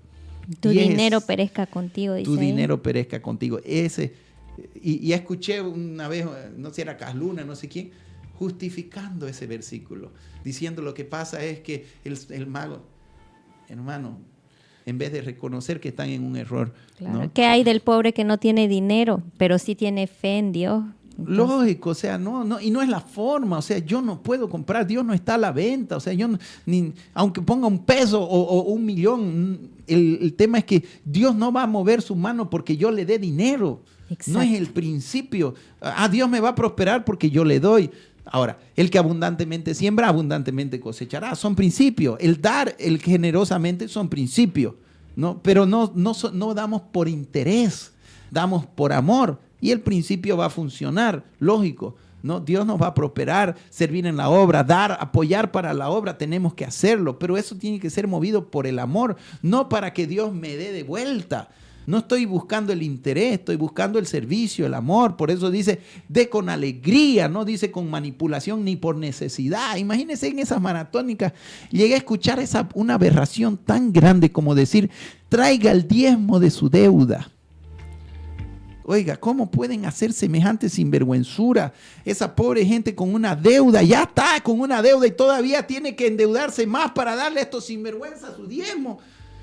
Tu dinero perezca contigo, dice. Tu dinero perezca contigo. Y escuché una vez, no sé si era Casluna, no sé quién, justificando ese versículo, diciendo lo que pasa es que el mago, hermano, en vez de reconocer que están en un error. Claro. ¿No? ¿Qué hay del pobre que no tiene dinero, pero sí tiene fe en Dios? Entonces, lógico, o sea, no, y no es la forma, o sea, yo no puedo comprar, Dios no está a la venta, o sea, aunque ponga un peso o 1 millón, el tema es que Dios no va a mover su mano porque yo le dé dinero. Exacto. No es el principio. Dios me va a prosperar porque yo le doy. Ahora, el que abundantemente siembra, abundantemente cosechará. Son principios. El dar, el generosamente, son principios, ¿no? Pero no damos por interés, damos por amor. Y el principio va a funcionar, lógico, ¿no? Dios nos va a prosperar, servir en la obra, dar, apoyar para la obra, tenemos que hacerlo. Pero eso tiene que ser movido por el amor, no para que Dios me dé de vuelta. No estoy buscando el interés, estoy buscando el servicio, el amor. Por eso dice, dé con alegría, no dice con manipulación ni por necesidad. Imagínense en esas maratónicas, llegué a escuchar una aberración tan grande como decir, traiga el diezmo de su deuda. Oiga, ¿cómo pueden hacer semejante sinvergüenzura? Esa pobre gente con una deuda, ya está con una deuda y todavía tiene que endeudarse más para darle a estos sinvergüenzas su diezmo.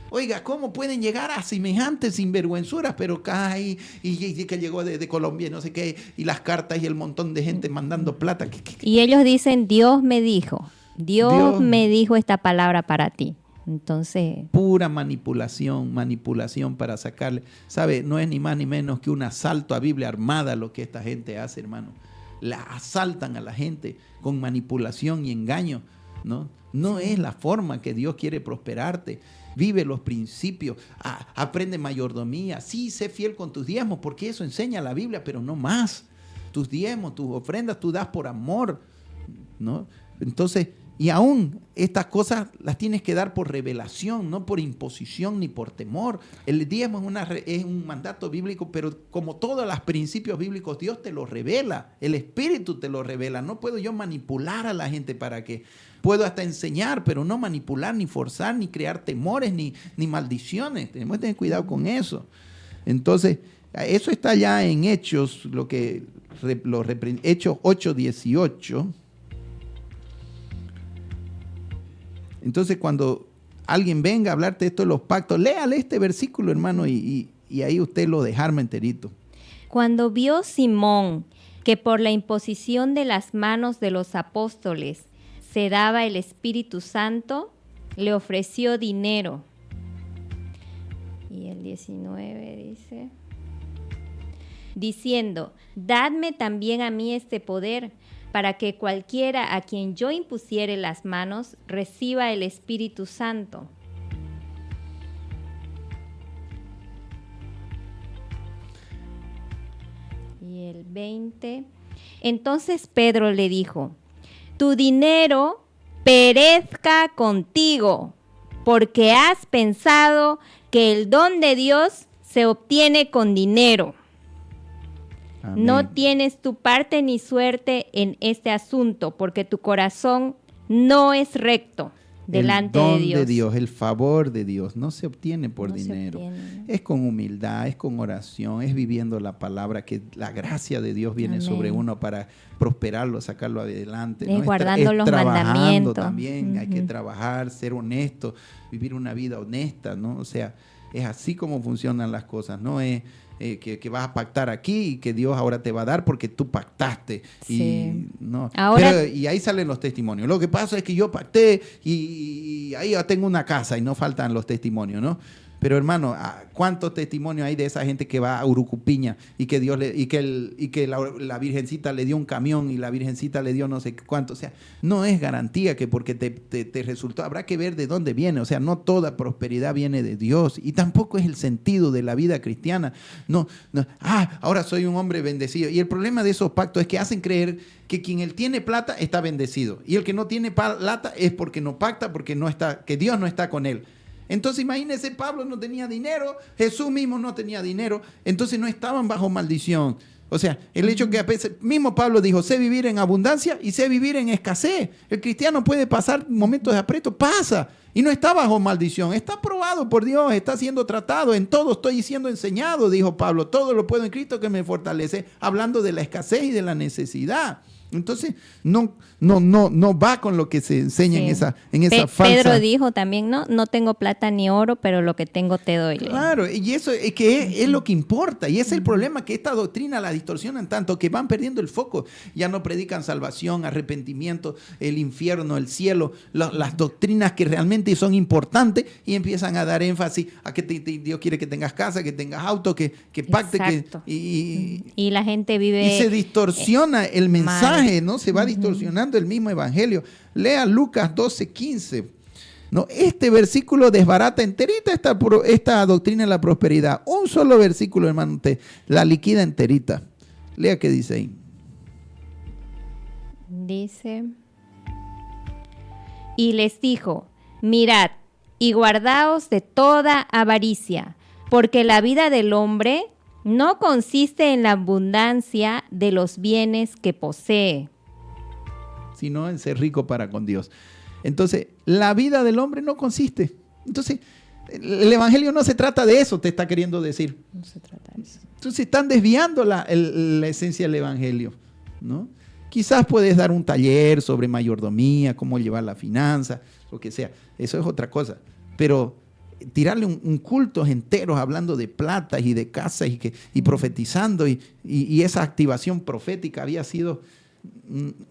Oiga, ¿cómo pueden llegar a semejantes sinvergüenzuras? Pero cae y que llegó de Colombia, no sé qué, y las cartas y el montón de gente mandando plata. Y ellos dicen, Dios me dijo esta palabra para ti. Entonces, pura manipulación para sacarle. ¿Sabe? No es ni más ni menos que un asalto a Biblia armada lo que esta gente hace, hermano. La asaltan a la gente con manipulación y engaño, ¿no? No es la forma que Dios quiere prosperarte. Vive los principios, aprende mayordomía. Sí, sé fiel con tus diezmos, porque eso enseña la Biblia, pero no más. Tus diezmos, tus ofrendas, tú das por amor, ¿no? Entonces, y aún estas cosas las tienes que dar por revelación, no por imposición ni por temor. El diezmo es un mandato bíblico, pero como todos los principios bíblicos, Dios te lo revela, el Espíritu te lo revela. No puedo yo manipular a la gente para que... Puedo hasta enseñar, pero no manipular, ni forzar, ni crear temores, ni maldiciones. Tenemos que tener cuidado con eso. Entonces, eso está ya en Hechos, Hechos 8:18. Entonces, cuando alguien venga a hablarte de esto de los pactos, léale este versículo, hermano, y ahí usted lo desarma enterito. Cuando vio Simón que por la imposición de las manos de los apóstoles se daba el Espíritu Santo, le ofreció dinero. Y el 19 dice, diciendo, dadme también a mí este poder, para que cualquiera a quien yo impusiere las manos reciba el Espíritu Santo. Y el 20, entonces Pedro le dijo, tu dinero perezca contigo, porque has pensado que el don de Dios se obtiene con dinero. Amén. No tienes tu parte ni suerte en este asunto, porque tu corazón no es recto delante el don de Dios. de Dios, el favor de Dios, no se obtiene por No se dinero. obtiene, ¿no? Es con humildad, es con oración, es viviendo la palabra, que la gracia de Dios viene Amén. sobre uno para prosperarlo, sacarlo adelante. Es ¿no? guardando los trabajando mandamientos. también, hay que Ujú. trabajar, ser honesto, vivir una vida honesta, ¿no? O sea, es así como funcionan las cosas, no es que vas a pactar aquí y que Dios ahora te va a dar porque tú pactaste. Sí. Y, no. Ahora- Y ahí salen los testimonios. Lo que pasa es que yo pacté y ahí ya tengo una casa y no faltan los testimonios, ¿no? Pero hermano, ¿cuántos testimonios hay de esa gente que va a Urucupiña y que Dios la Virgencita le dio un camión y la Virgencita le dio no sé cuánto? O sea, no es garantía que porque te resultó, habrá que ver de dónde viene. O sea, no toda prosperidad viene de Dios y tampoco es el sentido de la vida cristiana. No, ahora soy un hombre bendecido. Y el problema de esos pactos es que hacen creer que quien él tiene plata está bendecido y el que no tiene plata es porque no pacta, porque no está, que Dios no está con él. Entonces imagínense, Pablo no tenía dinero, Jesús mismo no tenía dinero, entonces no estaban bajo maldición. O sea, el hecho que a veces, mismo Pablo dijo, sé vivir en abundancia y sé vivir en escasez. El cristiano puede pasar momentos de aprieto, pasa, y no está bajo maldición, está aprobado por Dios, está siendo tratado, en todo estoy siendo enseñado, dijo Pablo, todo lo puedo en Cristo que me fortalece, hablando de la escasez y de la necesidad. Entonces, no va con lo que se enseña Sí. en esa falsa. Pedro dijo también, no tengo plata ni oro, pero lo que tengo te doy. Claro, y eso es que es lo que importa. Y ese es el problema, que esta doctrina la distorsionan tanto que van perdiendo el foco. Ya no predican salvación, arrepentimiento, el infierno, el cielo, las doctrinas que realmente son importantes y empiezan a dar énfasis a que Dios quiere que tengas casa, que tengas auto, que pacte. Exacto. Y la gente Y vive... se distorsiona el mensaje, mal. ¿no? Se va distorsionando el mismo evangelio. Lea Lucas 12:15. No, este versículo desbarata enterita esta doctrina de la prosperidad. Un solo versículo, hermano, la liquida enterita. Lea qué dice ahí. Dice, y les dijo, mirad y guardaos de toda avaricia, porque la vida del hombre no consiste en la abundancia de los bienes que posee. Sino en ser rico para con Dios. Entonces, la vida del hombre no consiste. Entonces, el evangelio no se trata de eso, te está queriendo decir. No se trata de eso. Entonces, están desviando la esencia del evangelio, ¿no? Quizás puedes dar un taller sobre mayordomía, cómo llevar la finanza, lo que sea. Eso es otra cosa. Pero tirarle un cultos enteros hablando de plata y de casas y profetizando y esa activación profética había sido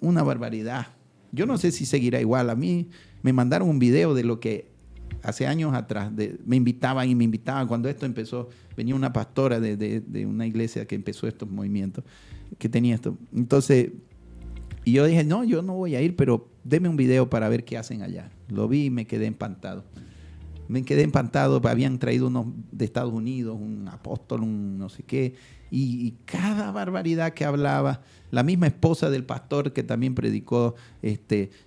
una barbaridad. Yo no sé si seguirá igual. A mí me mandaron un video de lo que hace años atrás me invitaban cuando esto empezó. Venía una pastora de una iglesia que empezó estos movimientos, que tenía esto. Entonces, y yo dije, no, yo no voy a ir, pero deme un video para ver qué hacen allá. Lo vi y me quedé espantado. Habían traído unos de Estados Unidos, un apóstol, un no sé qué, y cada barbaridad que hablaba. La misma esposa del pastor que también predicó,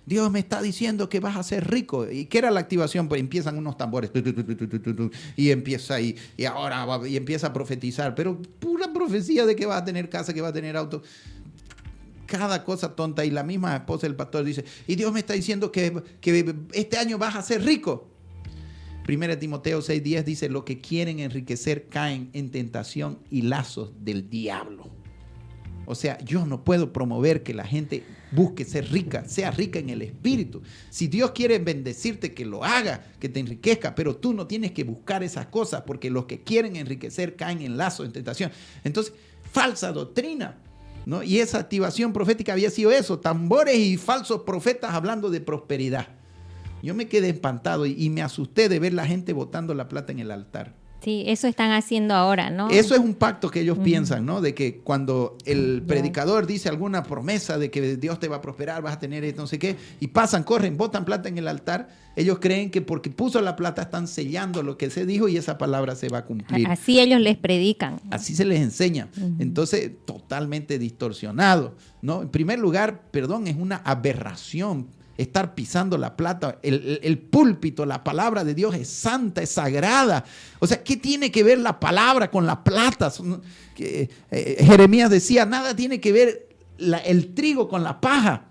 Dios me está diciendo que vas a ser rico. ¿Y qué era la activación? Pues empiezan unos tambores, y empieza ahí, y ahora y empieza a profetizar, pero pura profecía de que vas a tener casa, que vas a tener auto. Cada cosa tonta. Y la misma esposa del pastor dice, y Dios me está diciendo que este año vas a ser rico. 1 Timoteo 6:10 dice, los que quieren enriquecer caen en tentación y lazos del diablo. O sea, yo no puedo promover que la gente busque ser rica, sea rica en el espíritu. Si Dios quiere bendecirte, que lo haga, que te enriquezca, pero tú no tienes que buscar esas cosas, porque los que quieren enriquecer caen en lazos, en tentación. Entonces, falsa doctrina, ¿no? Y esa activación profética había sido eso, tambores y falsos profetas hablando de prosperidad. Yo me quedé espantado y me asusté de ver la gente botando la plata en el altar. Sí, eso están haciendo ahora, ¿no? Eso es un pacto que ellos piensan, ¿no? De que cuando el predicador dice alguna promesa de que Dios te va a prosperar, vas a tener esto, no sé qué, y pasan, corren, botan plata en el altar, ellos creen que porque puso la plata están sellando lo que se dijo y esa palabra se va a cumplir. Así ellos les predican. Así se les enseña. Entonces, totalmente distorsionado, ¿no? En primer lugar, perdón, es una aberración. estar pisando la plata. El púlpito, la palabra de Dios es santa, es sagrada. O sea, ¿qué tiene que ver la palabra con la plata? Jeremías decía, nada tiene que ver el trigo con la paja.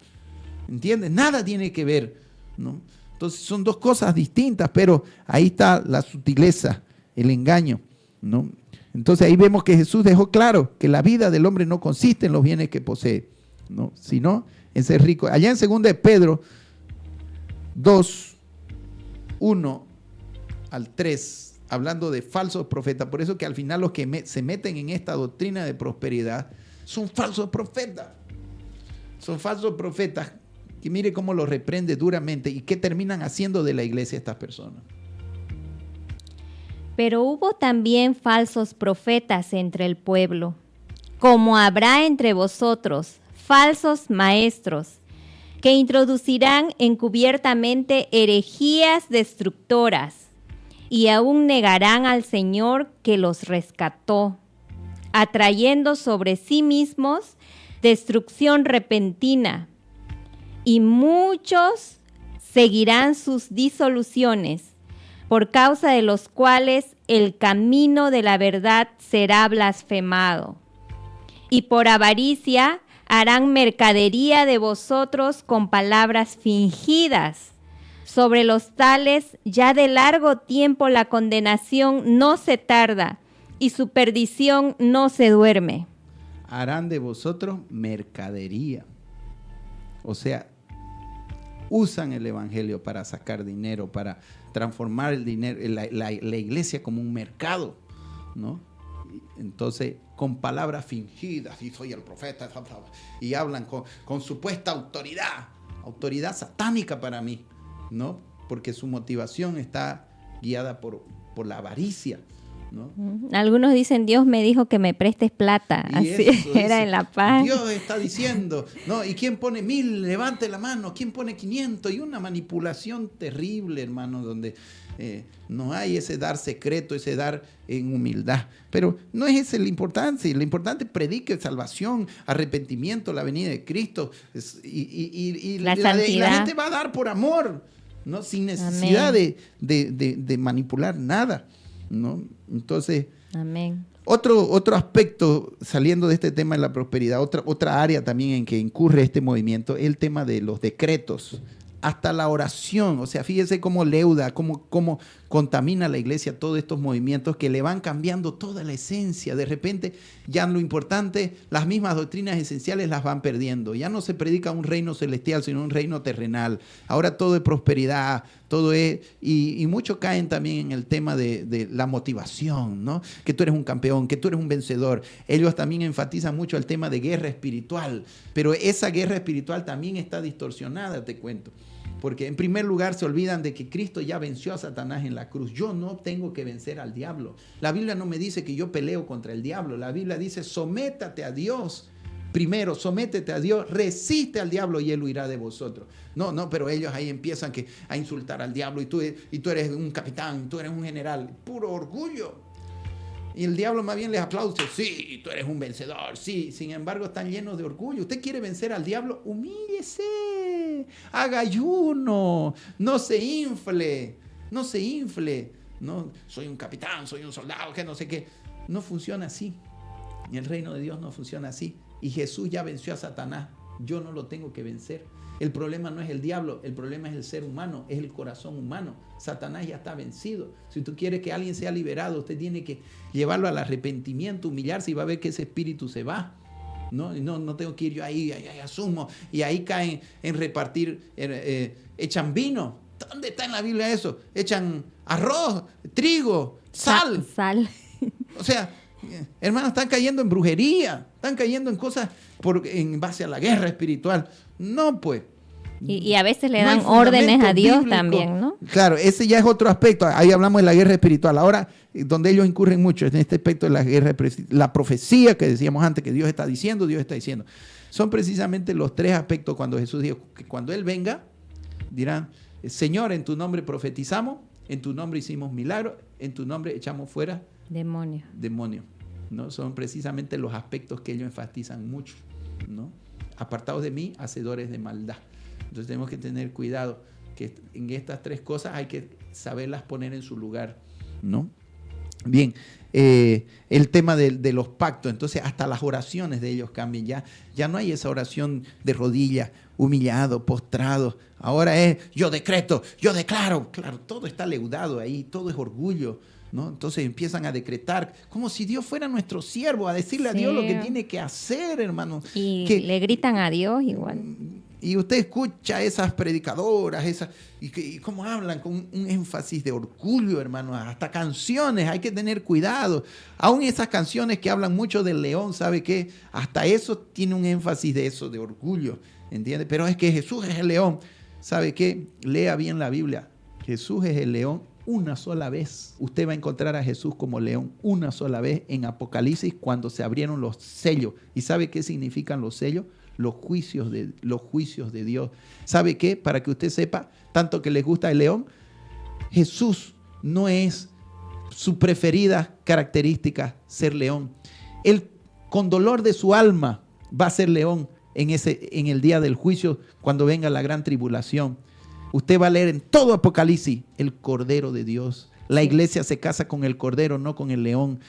¿Entiendes? Nada tiene que ver, ¿no? Entonces son dos cosas distintas, pero ahí está la sutileza, el engaño, ¿no? Entonces ahí vemos que Jesús dejó claro que la vida del hombre no consiste en los bienes que posee, ¿no? Sino en ser rico. Allá en 2 de Pedro 2, 1 al 3, hablando de falsos profetas, por eso que al final los que se meten en esta doctrina de prosperidad son falsos profetas. Son falsos profetas que mire cómo los reprende duramente y qué terminan haciendo de la iglesia estas personas. Pero hubo también falsos profetas entre el pueblo, como habrá entre vosotros falsos maestros, que introducirán encubiertamente herejías destructoras, y aún negarán al Señor que los rescató, atrayendo sobre sí mismos destrucción repentina. Y muchos seguirán sus disoluciones, por causa de los cuales el camino de la verdad será blasfemado. Y por avaricia harán mercadería de vosotros con palabras fingidas. Sobre los tales ya de largo tiempo la condenación no se tarda, y su perdición no se duerme. Harán de vosotros mercadería. O sea, usan el evangelio para sacar dinero, para transformar el dinero, la iglesia como un mercado, ¿no? Entonces, con palabras fingidas, y soy el profeta, y hablan con supuesta autoridad satánica para mí, ¿no? Porque su motivación está guiada por la avaricia, ¿no? Algunos dicen, Dios me dijo que me prestes plata. Y así eso era dice, en La Paz. Dios está diciendo, ¿no? ¿Y quién pone 1000? Levante la mano. ¿Quién pone 500? Y una manipulación terrible, hermano, donde no hay ese dar secreto, ese dar en humildad. Pero no es esa la importancia. Lo importante es predique salvación, arrepentimiento, la venida de Cristo. Y la gente va a dar por amor, ¿no? Sin necesidad de manipular nada, ¿no? Entonces, amén. Otro aspecto, saliendo de este tema de la prosperidad, otra área también en que incurre este movimiento, es el tema de los decretos, hasta la oración. O sea, fíjese cómo leuda, cómo contamina la iglesia todos estos movimientos que le van cambiando toda la esencia. De repente, ya lo importante, las mismas doctrinas esenciales las van perdiendo. Ya no se predica un reino celestial, sino un reino terrenal. Ahora todo es prosperidad, todo es... Y muchos caen también en el tema de la motivación, ¿no? Que tú eres un campeón, que tú eres un vencedor. Ellos también enfatizan mucho el tema de guerra espiritual, pero esa guerra espiritual también está distorsionada, te cuento. Porque en primer lugar se olvidan de que Cristo ya venció a Satanás en la cruz. Yo no tengo que vencer al diablo. La Biblia no me dice que yo peleo contra el diablo. La Biblia dice, sométate a Dios. Primero, sométete a Dios, resiste al diablo y él huirá de vosotros. No, pero ellos ahí empiezan a insultar al diablo y tú eres un capitán, tú eres un general. Puro orgullo. Y el diablo más bien les aplaude, sí, tú eres un vencedor, sí. Sin embargo, están llenos de orgullo. ¿Usted quiere vencer al diablo? Humíllese, haga ayuno, no se infle. No, soy un capitán, soy un soldado, que no sé qué. No funciona así. En el reino de Dios no funciona así. Y Jesús ya venció a Satanás. Yo no lo tengo que vencer. El problema no es el diablo, el problema es el ser humano, es el corazón humano. Satanás ya está vencido. Si tú quieres que alguien sea liberado, usted tiene que llevarlo al arrepentimiento, humillarse y va a ver que ese espíritu se va. No tengo que ir yo ahí asumo. Y ahí caen en repartir, echan vino. ¿Dónde está en la Biblia eso? Echan arroz, trigo, sal. O sea, hermanos, están cayendo en brujería, están cayendo en cosas en base a la guerra espiritual. No, pues. Y a veces le dan órdenes a Dios bíblico también, ¿no? Claro, ese ya es otro aspecto. Ahí hablamos de la guerra espiritual. Ahora, donde ellos incurren mucho es en este aspecto de la guerra, la profecía que decíamos antes, que Dios está diciendo. Son precisamente los tres aspectos cuando Jesús dijo que cuando Él venga, dirán, Señor, en tu nombre profetizamos, en tu nombre hicimos milagros, en tu nombre echamos fuera demonios. ¿No? Son precisamente los aspectos que ellos enfatizan mucho, ¿no? Apartados de mí, hacedores de maldad. Entonces tenemos que tener cuidado, que en estas tres cosas hay que saberlas poner en su lugar, ¿no? Bien, el tema de los pactos, entonces hasta las oraciones de ellos cambian, ya no hay esa oración de rodillas, humillado, postrado, ahora es yo decreto, yo declaro, claro, todo está leudado ahí, todo es orgullo, ¿no? Entonces empiezan a decretar, como si Dios fuera nuestro siervo, a decirle a Dios lo que tiene que hacer, hermano. Y le gritan a Dios igual. Y usted escucha a esas predicadoras, y cómo hablan con un énfasis de orgullo, hermano, hasta canciones, hay que tener cuidado. Aún esas canciones que hablan mucho del león, ¿sabe qué? Hasta eso tiene un énfasis de eso, de orgullo, ¿entiende? Pero es que Jesús es el león. ¿Sabe qué? Lea bien la Biblia. Jesús es el león una sola vez. Usted va a encontrar a Jesús como león una sola vez en Apocalipsis cuando se abrieron los sellos. ¿Y sabe qué significan los sellos? Los juicios de Dios. ¿Sabe qué? Para que usted sepa, tanto que les gusta el león, Jesús no es su preferida característica ser león. Él, con dolor de su alma, va a ser león en el día del juicio, cuando venga la gran tribulación. Usted va a leer en todo Apocalipsis el Cordero de Dios. La iglesia se casa con el Cordero, no con el león.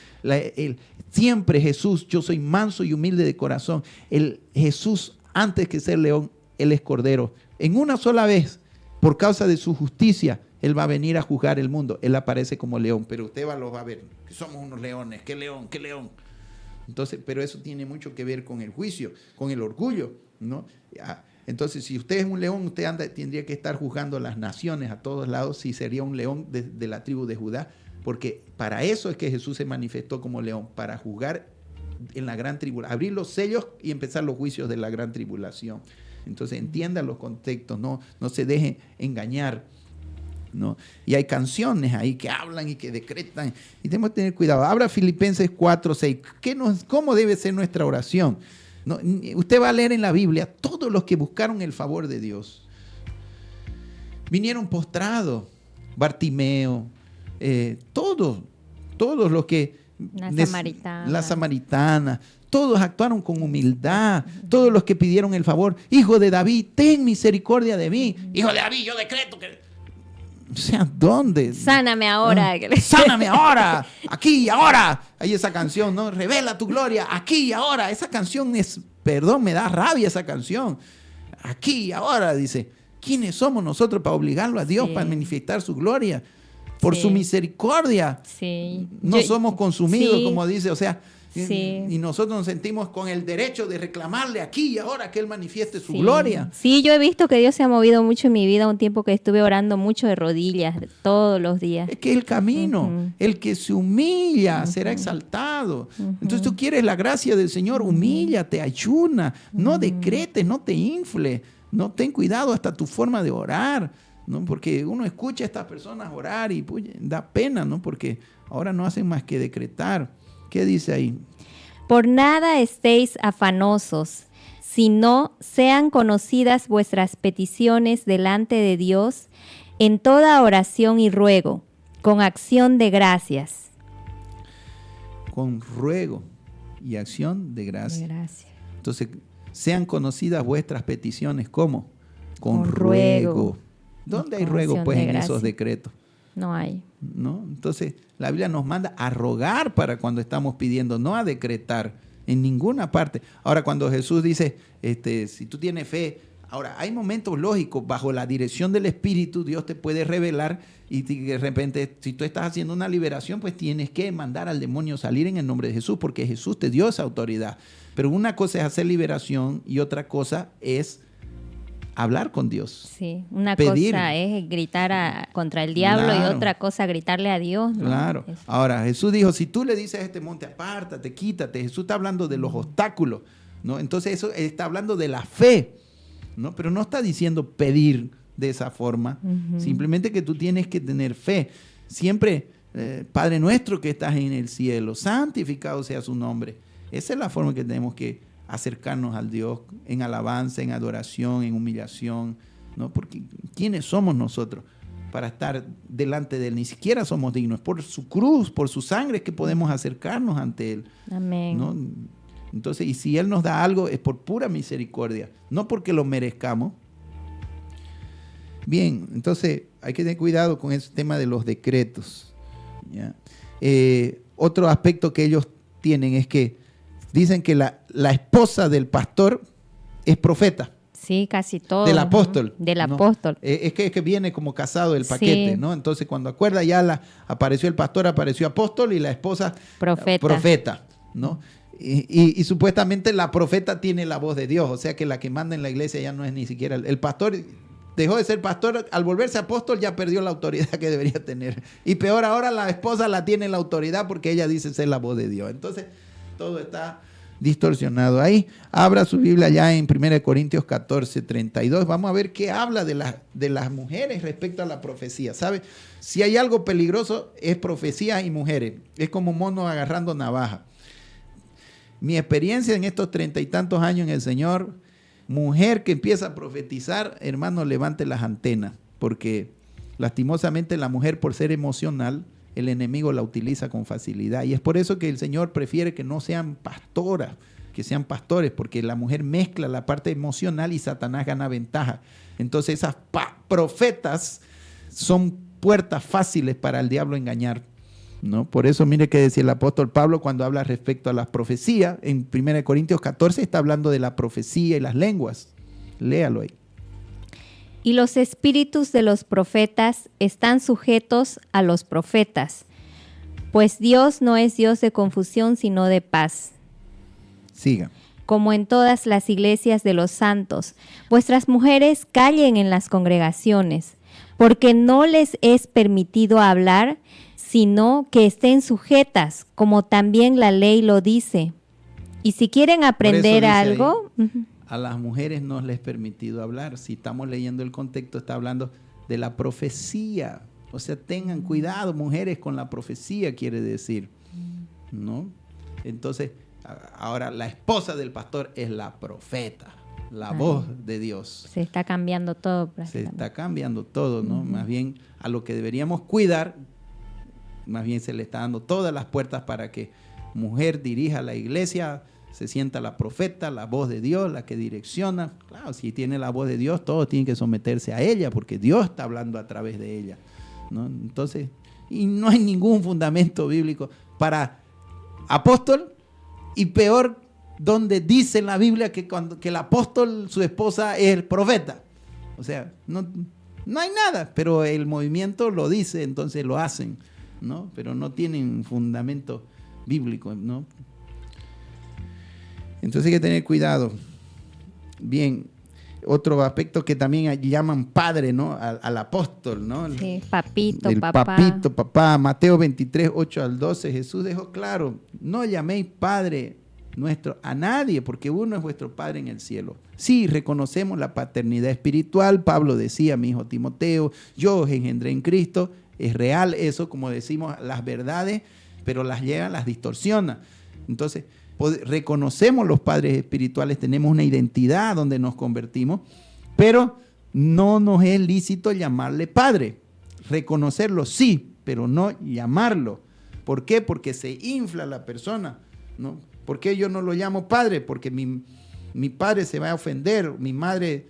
Siempre Jesús, yo soy manso y humilde de corazón. Jesús, antes que ser león, Él es Cordero. En una sola vez, por causa de su justicia, Él va a venir a juzgar el mundo. Él aparece como león, pero usted lo va a ver, que somos unos leones. ¿Qué león? ¿Qué león? Entonces, pero eso tiene mucho que ver con el juicio, con el orgullo, ¿no? Entonces, si usted es un león, usted tendría que estar juzgando a las naciones a todos lados, si sería un león de la tribu de Judá, porque para eso es que Jesús se manifestó como león, para juzgar en la gran tribulación, abrir los sellos y empezar los juicios de la gran tribulación. Entonces, entienda los contextos, no se deje engañar, ¿no? Y hay canciones ahí que hablan y que decretan, y tenemos que tener cuidado. Abra Filipenses 4:6. ¿Cómo debe ser nuestra oración? No, usted va a leer en la Biblia, todos los que buscaron el favor de Dios vinieron postrados. Bartimeo, todos los que... La samaritana, todos actuaron con humildad, todos los que pidieron el favor. Hijo de David, ten misericordia de mí. Hijo de David, yo decreto que... O sea, ¿dónde? Sáname ahora. Sáname ahora, aquí y ahora. Hay esa canción, ¿no? Revela tu gloria, aquí y ahora. Esa canción me da rabia esa canción. Aquí y ahora, dice. ¿Quiénes somos nosotros para obligarlo a Dios, para manifestar su gloria? Por su misericordia. Sí. No somos consumidos, como dice, o sea... Y nosotros nos sentimos con el derecho de reclamarle aquí y ahora que Él manifieste su gloria. Sí, yo he visto que Dios se ha movido mucho en mi vida un tiempo que estuve orando mucho de rodillas todos los días. Es que el camino, el que se humilla será exaltado. Entonces tú quieres la gracia del Señor, humíllate, ayuna, no decretes, no te infle, no ten cuidado hasta tu forma de orar, ¿no? Porque uno escucha a estas personas orar y pues, da pena, ¿no? Porque ahora no hacen más que decretar. ¿Qué dice ahí? Por nada estéis afanosos, sino sean conocidas vuestras peticiones delante de Dios en toda oración y ruego, con acción de gracias. Con ruego y acción de gracias. Entonces, sean conocidas vuestras peticiones, ¿cómo? Con ruego. ¿Dónde hay ruego, pues, en esos decretos? No hay. ¿No? Entonces, la Biblia nos manda a rogar para cuando estamos pidiendo, no a decretar en ninguna parte. Ahora, cuando Jesús dice, si tú tienes fe, ahora hay momentos lógicos, bajo la dirección del Espíritu, Dios te puede revelar y de repente, si tú estás haciendo una liberación, pues tienes que mandar al demonio salir en el nombre de Jesús, porque Jesús te dio esa autoridad. Pero una cosa es hacer liberación y otra cosa es hablar con Dios. Sí, una pedir. Cosa es gritar contra el diablo, claro. Y otra cosa gritarle a Dios, ¿no? Claro. Eso. Ahora, Jesús dijo, si tú le dices a este monte, apártate, quítate. Jesús está hablando de los obstáculos, ¿no? Entonces eso está hablando de la fe, ¿no? Pero no está diciendo pedir de esa forma. Simplemente que tú tienes que tener fe. Siempre, Padre nuestro que estás en el cielo, santificado sea su nombre. Esa es la forma que tenemos que acercarnos al Dios en alabanza, en adoración, en humillación, ¿no? Porque ¿quiénes somos nosotros para estar delante de Él? Ni siquiera somos dignos. Por su cruz, por su sangre es que podemos acercarnos ante Él. Amén. ¿No? Entonces, y si Él nos da algo es por pura misericordia, no porque lo merezcamos, Bien, entonces hay que tener cuidado con ese tema de los decretos, ¿ya? Otro aspecto que ellos tienen es que dicen que la esposa del pastor es profeta. Sí, casi todo. Del apóstol. Del ¿no? apóstol. Es que viene como casado el paquete, Sí. ¿no? Entonces, cuando acuerda, ya apareció el pastor, apareció apóstol y la esposa profeta, ¿no? Y supuestamente la profeta tiene la voz de Dios, o sea que la que manda en la iglesia ya no es ni siquiera el pastor. Dejó de ser pastor, al volverse apóstol ya perdió la autoridad que debería tener. Y peor ahora, la esposa la tiene la autoridad porque ella dice ser la voz de Dios. Entonces, todo está distorsionado. Ahí abra su Biblia ya en 1 Corintios 14, 32. Vamos a ver qué habla de las mujeres respecto a la profecía. ¿Sabe? Si hay algo peligroso es profecías y mujeres. Es como mono agarrando navaja. Mi experiencia en estos 30 y tantos años en el Señor, mujer que empieza a profetizar, hermano, levante las antenas, porque lastimosamente la mujer, por ser emocional, el enemigo la utiliza con facilidad. Y es por eso que el Señor prefiere que no sean pastoras, que sean pastores, porque la mujer mezcla la parte emocional y Satanás gana ventaja. Entonces esas profetas son puertas fáciles para el diablo engañar, ¿no? Por eso mire que decía el apóstol Pablo cuando habla respecto a las profecías, en 1 Corintios 14 está hablando de la profecía y las lenguas. Léalo ahí. Y los espíritus de los profetas están sujetos a los profetas, pues Dios no es Dios de confusión, sino de paz. Siga. Como en todas las iglesias de los santos, vuestras mujeres callen en las congregaciones, porque no les es permitido hablar, sino que estén sujetas, como también la ley lo dice. Y si quieren aprender algo... A las mujeres no les es permitido hablar. Si estamos leyendo el contexto, está hablando de la profecía. O sea, tengan cuidado, mujeres, con la profecía, quiere decir, ¿no? Entonces, ahora la esposa del pastor es la profeta, la voz de Dios. Se está cambiando todo. Se está cambiando todo, ¿no? Más bien, a lo que deberíamos cuidar, más bien se le está dando todas las puertas para que mujer dirija la iglesia, se sienta la profeta, la voz de Dios, la que direcciona. Claro, si tiene la voz de Dios, todos tienen que someterse a ella, porque Dios está hablando a través de ella, ¿no? Entonces, y no hay ningún fundamento bíblico para apóstol, y peor, donde dice en la Biblia que el apóstol, su esposa, es el profeta. O sea, no hay nada, pero el movimiento lo dice, entonces lo hacen, ¿no? Pero no tienen fundamento bíblico, ¿no? Entonces hay que tener cuidado. Bien, otro aspecto que también llaman padre, ¿no? Al apóstol, ¿no? Sí, papito, el papá. Papito, papá. Mateo 23, 8 al 12, Jesús dejó claro, no llaméis padre nuestro a nadie, porque uno es vuestro Padre en el cielo. Sí, reconocemos la paternidad espiritual. Pablo decía, mi hijo Timoteo, yo os engendré en Cristo. Es real eso, como decimos, las verdades, pero las lleva, las distorsiona. Entonces, reconocemos los padres espirituales, tenemos una identidad donde nos convertimos, pero no nos es lícito llamarle padre. Reconocerlo sí, pero no llamarlo. ¿Por qué? Porque se infla la persona, ¿no? ¿Por qué yo no lo llamo padre? Porque mi padre se va a ofender, mi madre,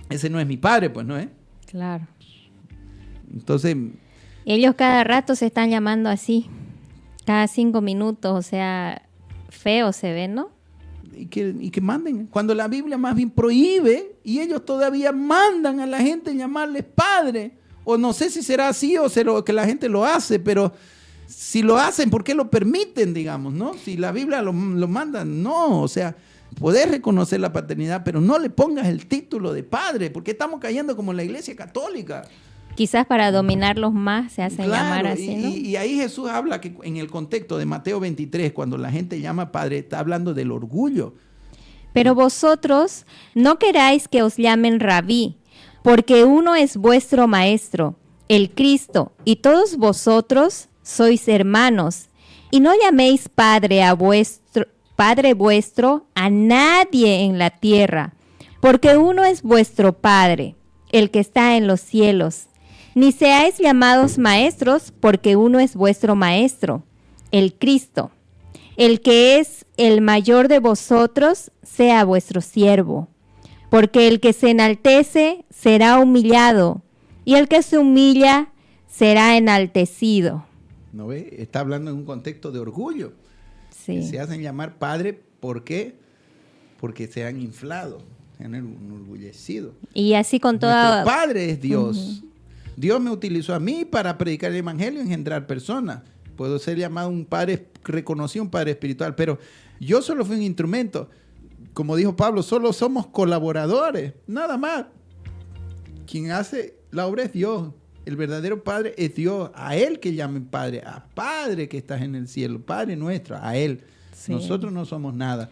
ese no es mi padre, pues, ¿no es? Claro. Entonces... Ellos cada rato se están llamando así, cada 5 minutos, o sea... feo se ve, ¿no? Y que manden. Cuando la Biblia más bien prohíbe y ellos todavía mandan a la gente llamarles padre. O no sé si será así o será que la gente lo hace, pero si lo hacen, ¿por qué lo permiten, digamos, no? Si la Biblia lo manda, no. O sea, poder reconocer la paternidad, pero no le pongas el título de padre, porque estamos cayendo como en la Iglesia Católica. Quizás para dominarlos más se hacen Claro, llamar así, ¿no? Y ahí Jesús habla que en el contexto de Mateo 23, cuando la gente llama padre, está hablando del orgullo. Pero vosotros no queráis que os llamen rabí, porque uno es vuestro maestro, el Cristo, y todos vosotros sois hermanos. Y no llaméis padre vuestro a nadie en la tierra, porque uno es vuestro Padre, el que está en los cielos. Ni seáis llamados maestros, porque uno es vuestro maestro, el Cristo. El que es el mayor de vosotros, sea vuestro siervo. porque el que se enaltece será humillado, y el que se humilla será enaltecido. ¿No ve? Está hablando en un contexto de orgullo. Sí. Se hacen llamar padre, ¿por qué? Porque se han inflado, se han enorgullecido. Y así con toda... Nuestro Padre es Dios. Dios me utilizó a mí para predicar el evangelio y engendrar personas. Puedo ser llamado un padre reconocido, un padre espiritual, pero yo solo fui un instrumento. Como dijo Pablo, solo somos colaboradores, nada más. Quien hace la obra es Dios. El verdadero Padre es Dios. A Él que llamen Padre, a Padre que estás en el cielo, Padre nuestro, a Él. Sí. Nosotros no somos nada.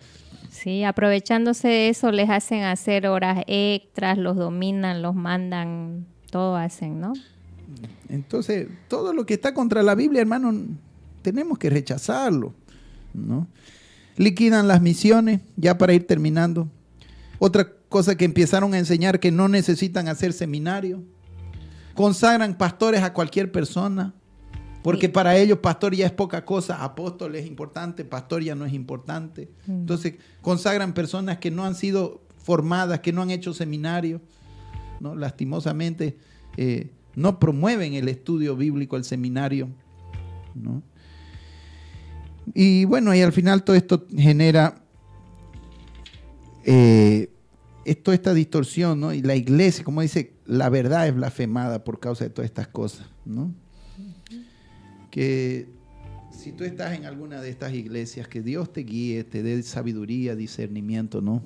Sí, aprovechándose de eso, les hacen hacer horas extras, los dominan, los mandan, todo hacen, ¿no? Entonces, todo lo que está contra la Biblia, hermano, tenemos que rechazarlo, ¿no? Liquidan las misiones, ya para ir terminando. Otra cosa que empezaron a enseñar, que no necesitan hacer seminario. Consagran pastores a cualquier persona, porque para ellos pastor ya es poca cosa, apóstol es importante, pastor ya no es importante. Entonces consagran personas que no han sido formadas, que no han hecho seminario, ¿no? Lastimosamente no promueven el estudio bíblico, el seminario, ¿no? Y bueno, y al final todo esto genera esta distorsión, ¿no? Y la iglesia, como dice, la verdad es blasfemada por causa de todas estas cosas, ¿no? Que si tú estás en alguna de estas iglesias, que Dios te guíe, te dé sabiduría, discernimiento, ¿no?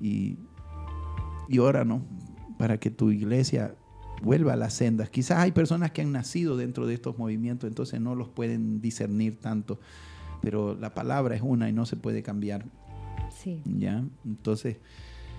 Y ora, ¿no? Para que tu iglesia vuelva a las sendas. Quizás hay personas que han nacido dentro de estos movimientos, entonces no los pueden discernir tanto, pero la palabra es una y no se puede cambiar. Sí. ¿Ya? Entonces,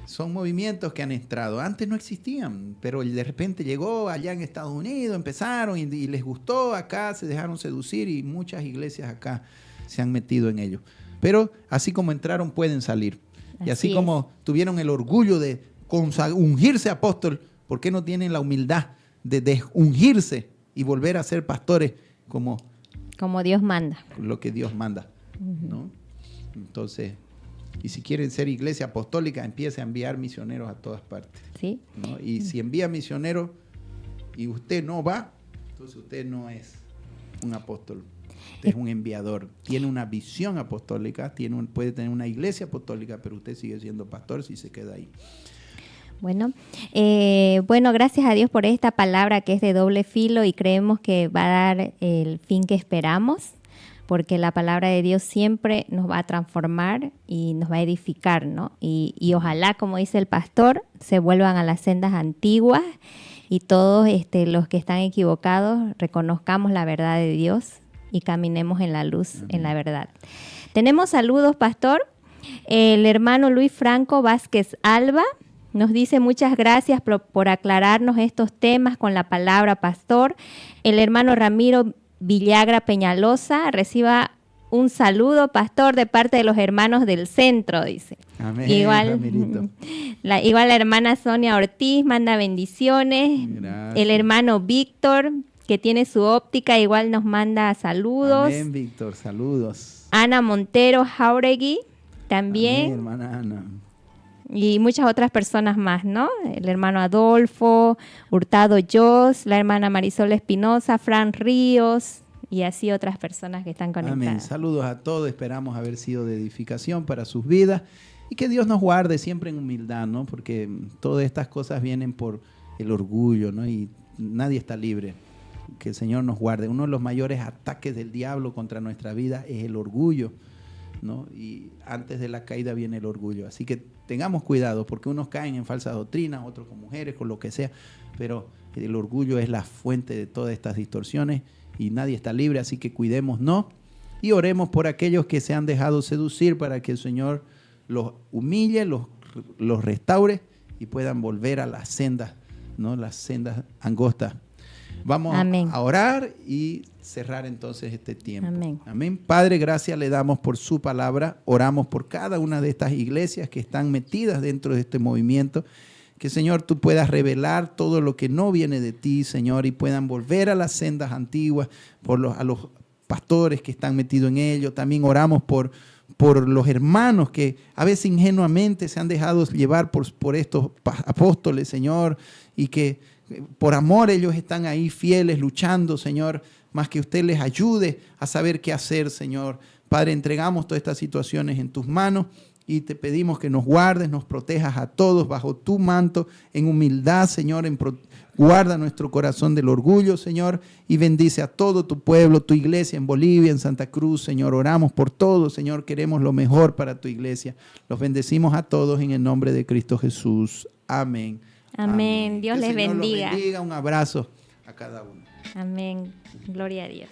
son movimientos que han entrado. Antes no existían, pero de repente llegó allá en Estados Unidos, empezaron y les gustó acá, se dejaron seducir y muchas iglesias acá se han metido en ello. Pero así como entraron, pueden salir. Y así como tuvieron el orgullo de ungirse apóstol, ¿por qué no tienen la humildad de desungirse y volver a ser pastores como Dios manda? Lo que Dios manda, ¿no? Entonces, y si quieren ser iglesia apostólica, empiece a enviar misioneros a todas partes, ¿sí? ¿no? Y si envía misioneros y usted no va, entonces usted no es un apóstol, usted es un enviador. Tiene una visión apostólica, puede tener una iglesia apostólica, pero usted sigue siendo pastor si se queda ahí. Bueno, gracias a Dios por esta palabra que es de doble filo y creemos que va a dar el fin que esperamos, porque la palabra de Dios siempre nos va a transformar y nos va a edificar, ¿no? Y ojalá, como dice el pastor, se vuelvan a las sendas antiguas y todos los que están equivocados reconozcamos la verdad de Dios y caminemos en la luz, en la verdad. Tenemos saludos, pastor. El hermano Luis Franco Vázquez Alba nos dice muchas gracias por aclararnos estos temas con la palabra, pastor. El hermano Ramiro Villagra Peñalosa reciba un saludo, pastor, de parte de los hermanos del centro, dice. Amén, igual la hermana Sonia Ortiz manda bendiciones. Gracias. El hermano Víctor, que tiene su óptica, igual nos manda saludos. Amén, Víctor, saludos. Ana Montero Jauregui también. Amén, hermana Ana. Y muchas otras personas más, ¿no? El hermano Adolfo, Hurtado Jos, la hermana Marisol Espinosa, Fran Ríos y así otras personas que están conectadas. Amén. Saludos a todos. Esperamos haber sido de edificación para sus vidas y que Dios nos guarde siempre en humildad, ¿no? Porque todas estas cosas vienen por el orgullo, ¿no? Y nadie está libre. Que el Señor nos guarde. Uno de los mayores ataques del diablo contra nuestra vida es el orgullo, ¿no? Y antes de la caída viene el orgullo. Así que tengamos cuidado, porque unos caen en falsas doctrinas, otros con mujeres, con lo que sea, pero el orgullo es la fuente de todas estas distorsiones y nadie está libre, así que cuidémonos y oremos por aquellos que se han dejado seducir para que el Señor los humille, los restaure y puedan volver a las sendas, ¿no? Las sendas angostas. Vamos a orar y cerrar entonces este tiempo. Amén. Amén. Padre, gracias le damos por su palabra. Oramos por cada una de estas iglesias que están metidas dentro de este movimiento. Que, Señor, tú puedas revelar todo lo que no viene de ti, Señor, y puedan volver a las sendas antiguas, a los pastores que están metidos en ello. También oramos por por los hermanos que a veces ingenuamente se han dejado llevar por estos apóstoles, Señor, y que por amor ellos están ahí fieles, luchando, Señor, más que usted les ayude a saber qué hacer, Señor. Padre, entregamos todas estas situaciones en tus manos y te pedimos que nos guardes, nos protejas a todos bajo tu manto, en humildad, Señor, guarda nuestro corazón del orgullo, Señor, y bendice a todo tu pueblo, tu iglesia en Bolivia, en Santa Cruz, Señor. Oramos por todo, Señor, queremos lo mejor para tu iglesia. Los bendecimos a todos en el nombre de Cristo Jesús. Amén. Amén. Dios les bendiga. Los bendiga. Un abrazo a cada uno. Amén. Gloria a Dios.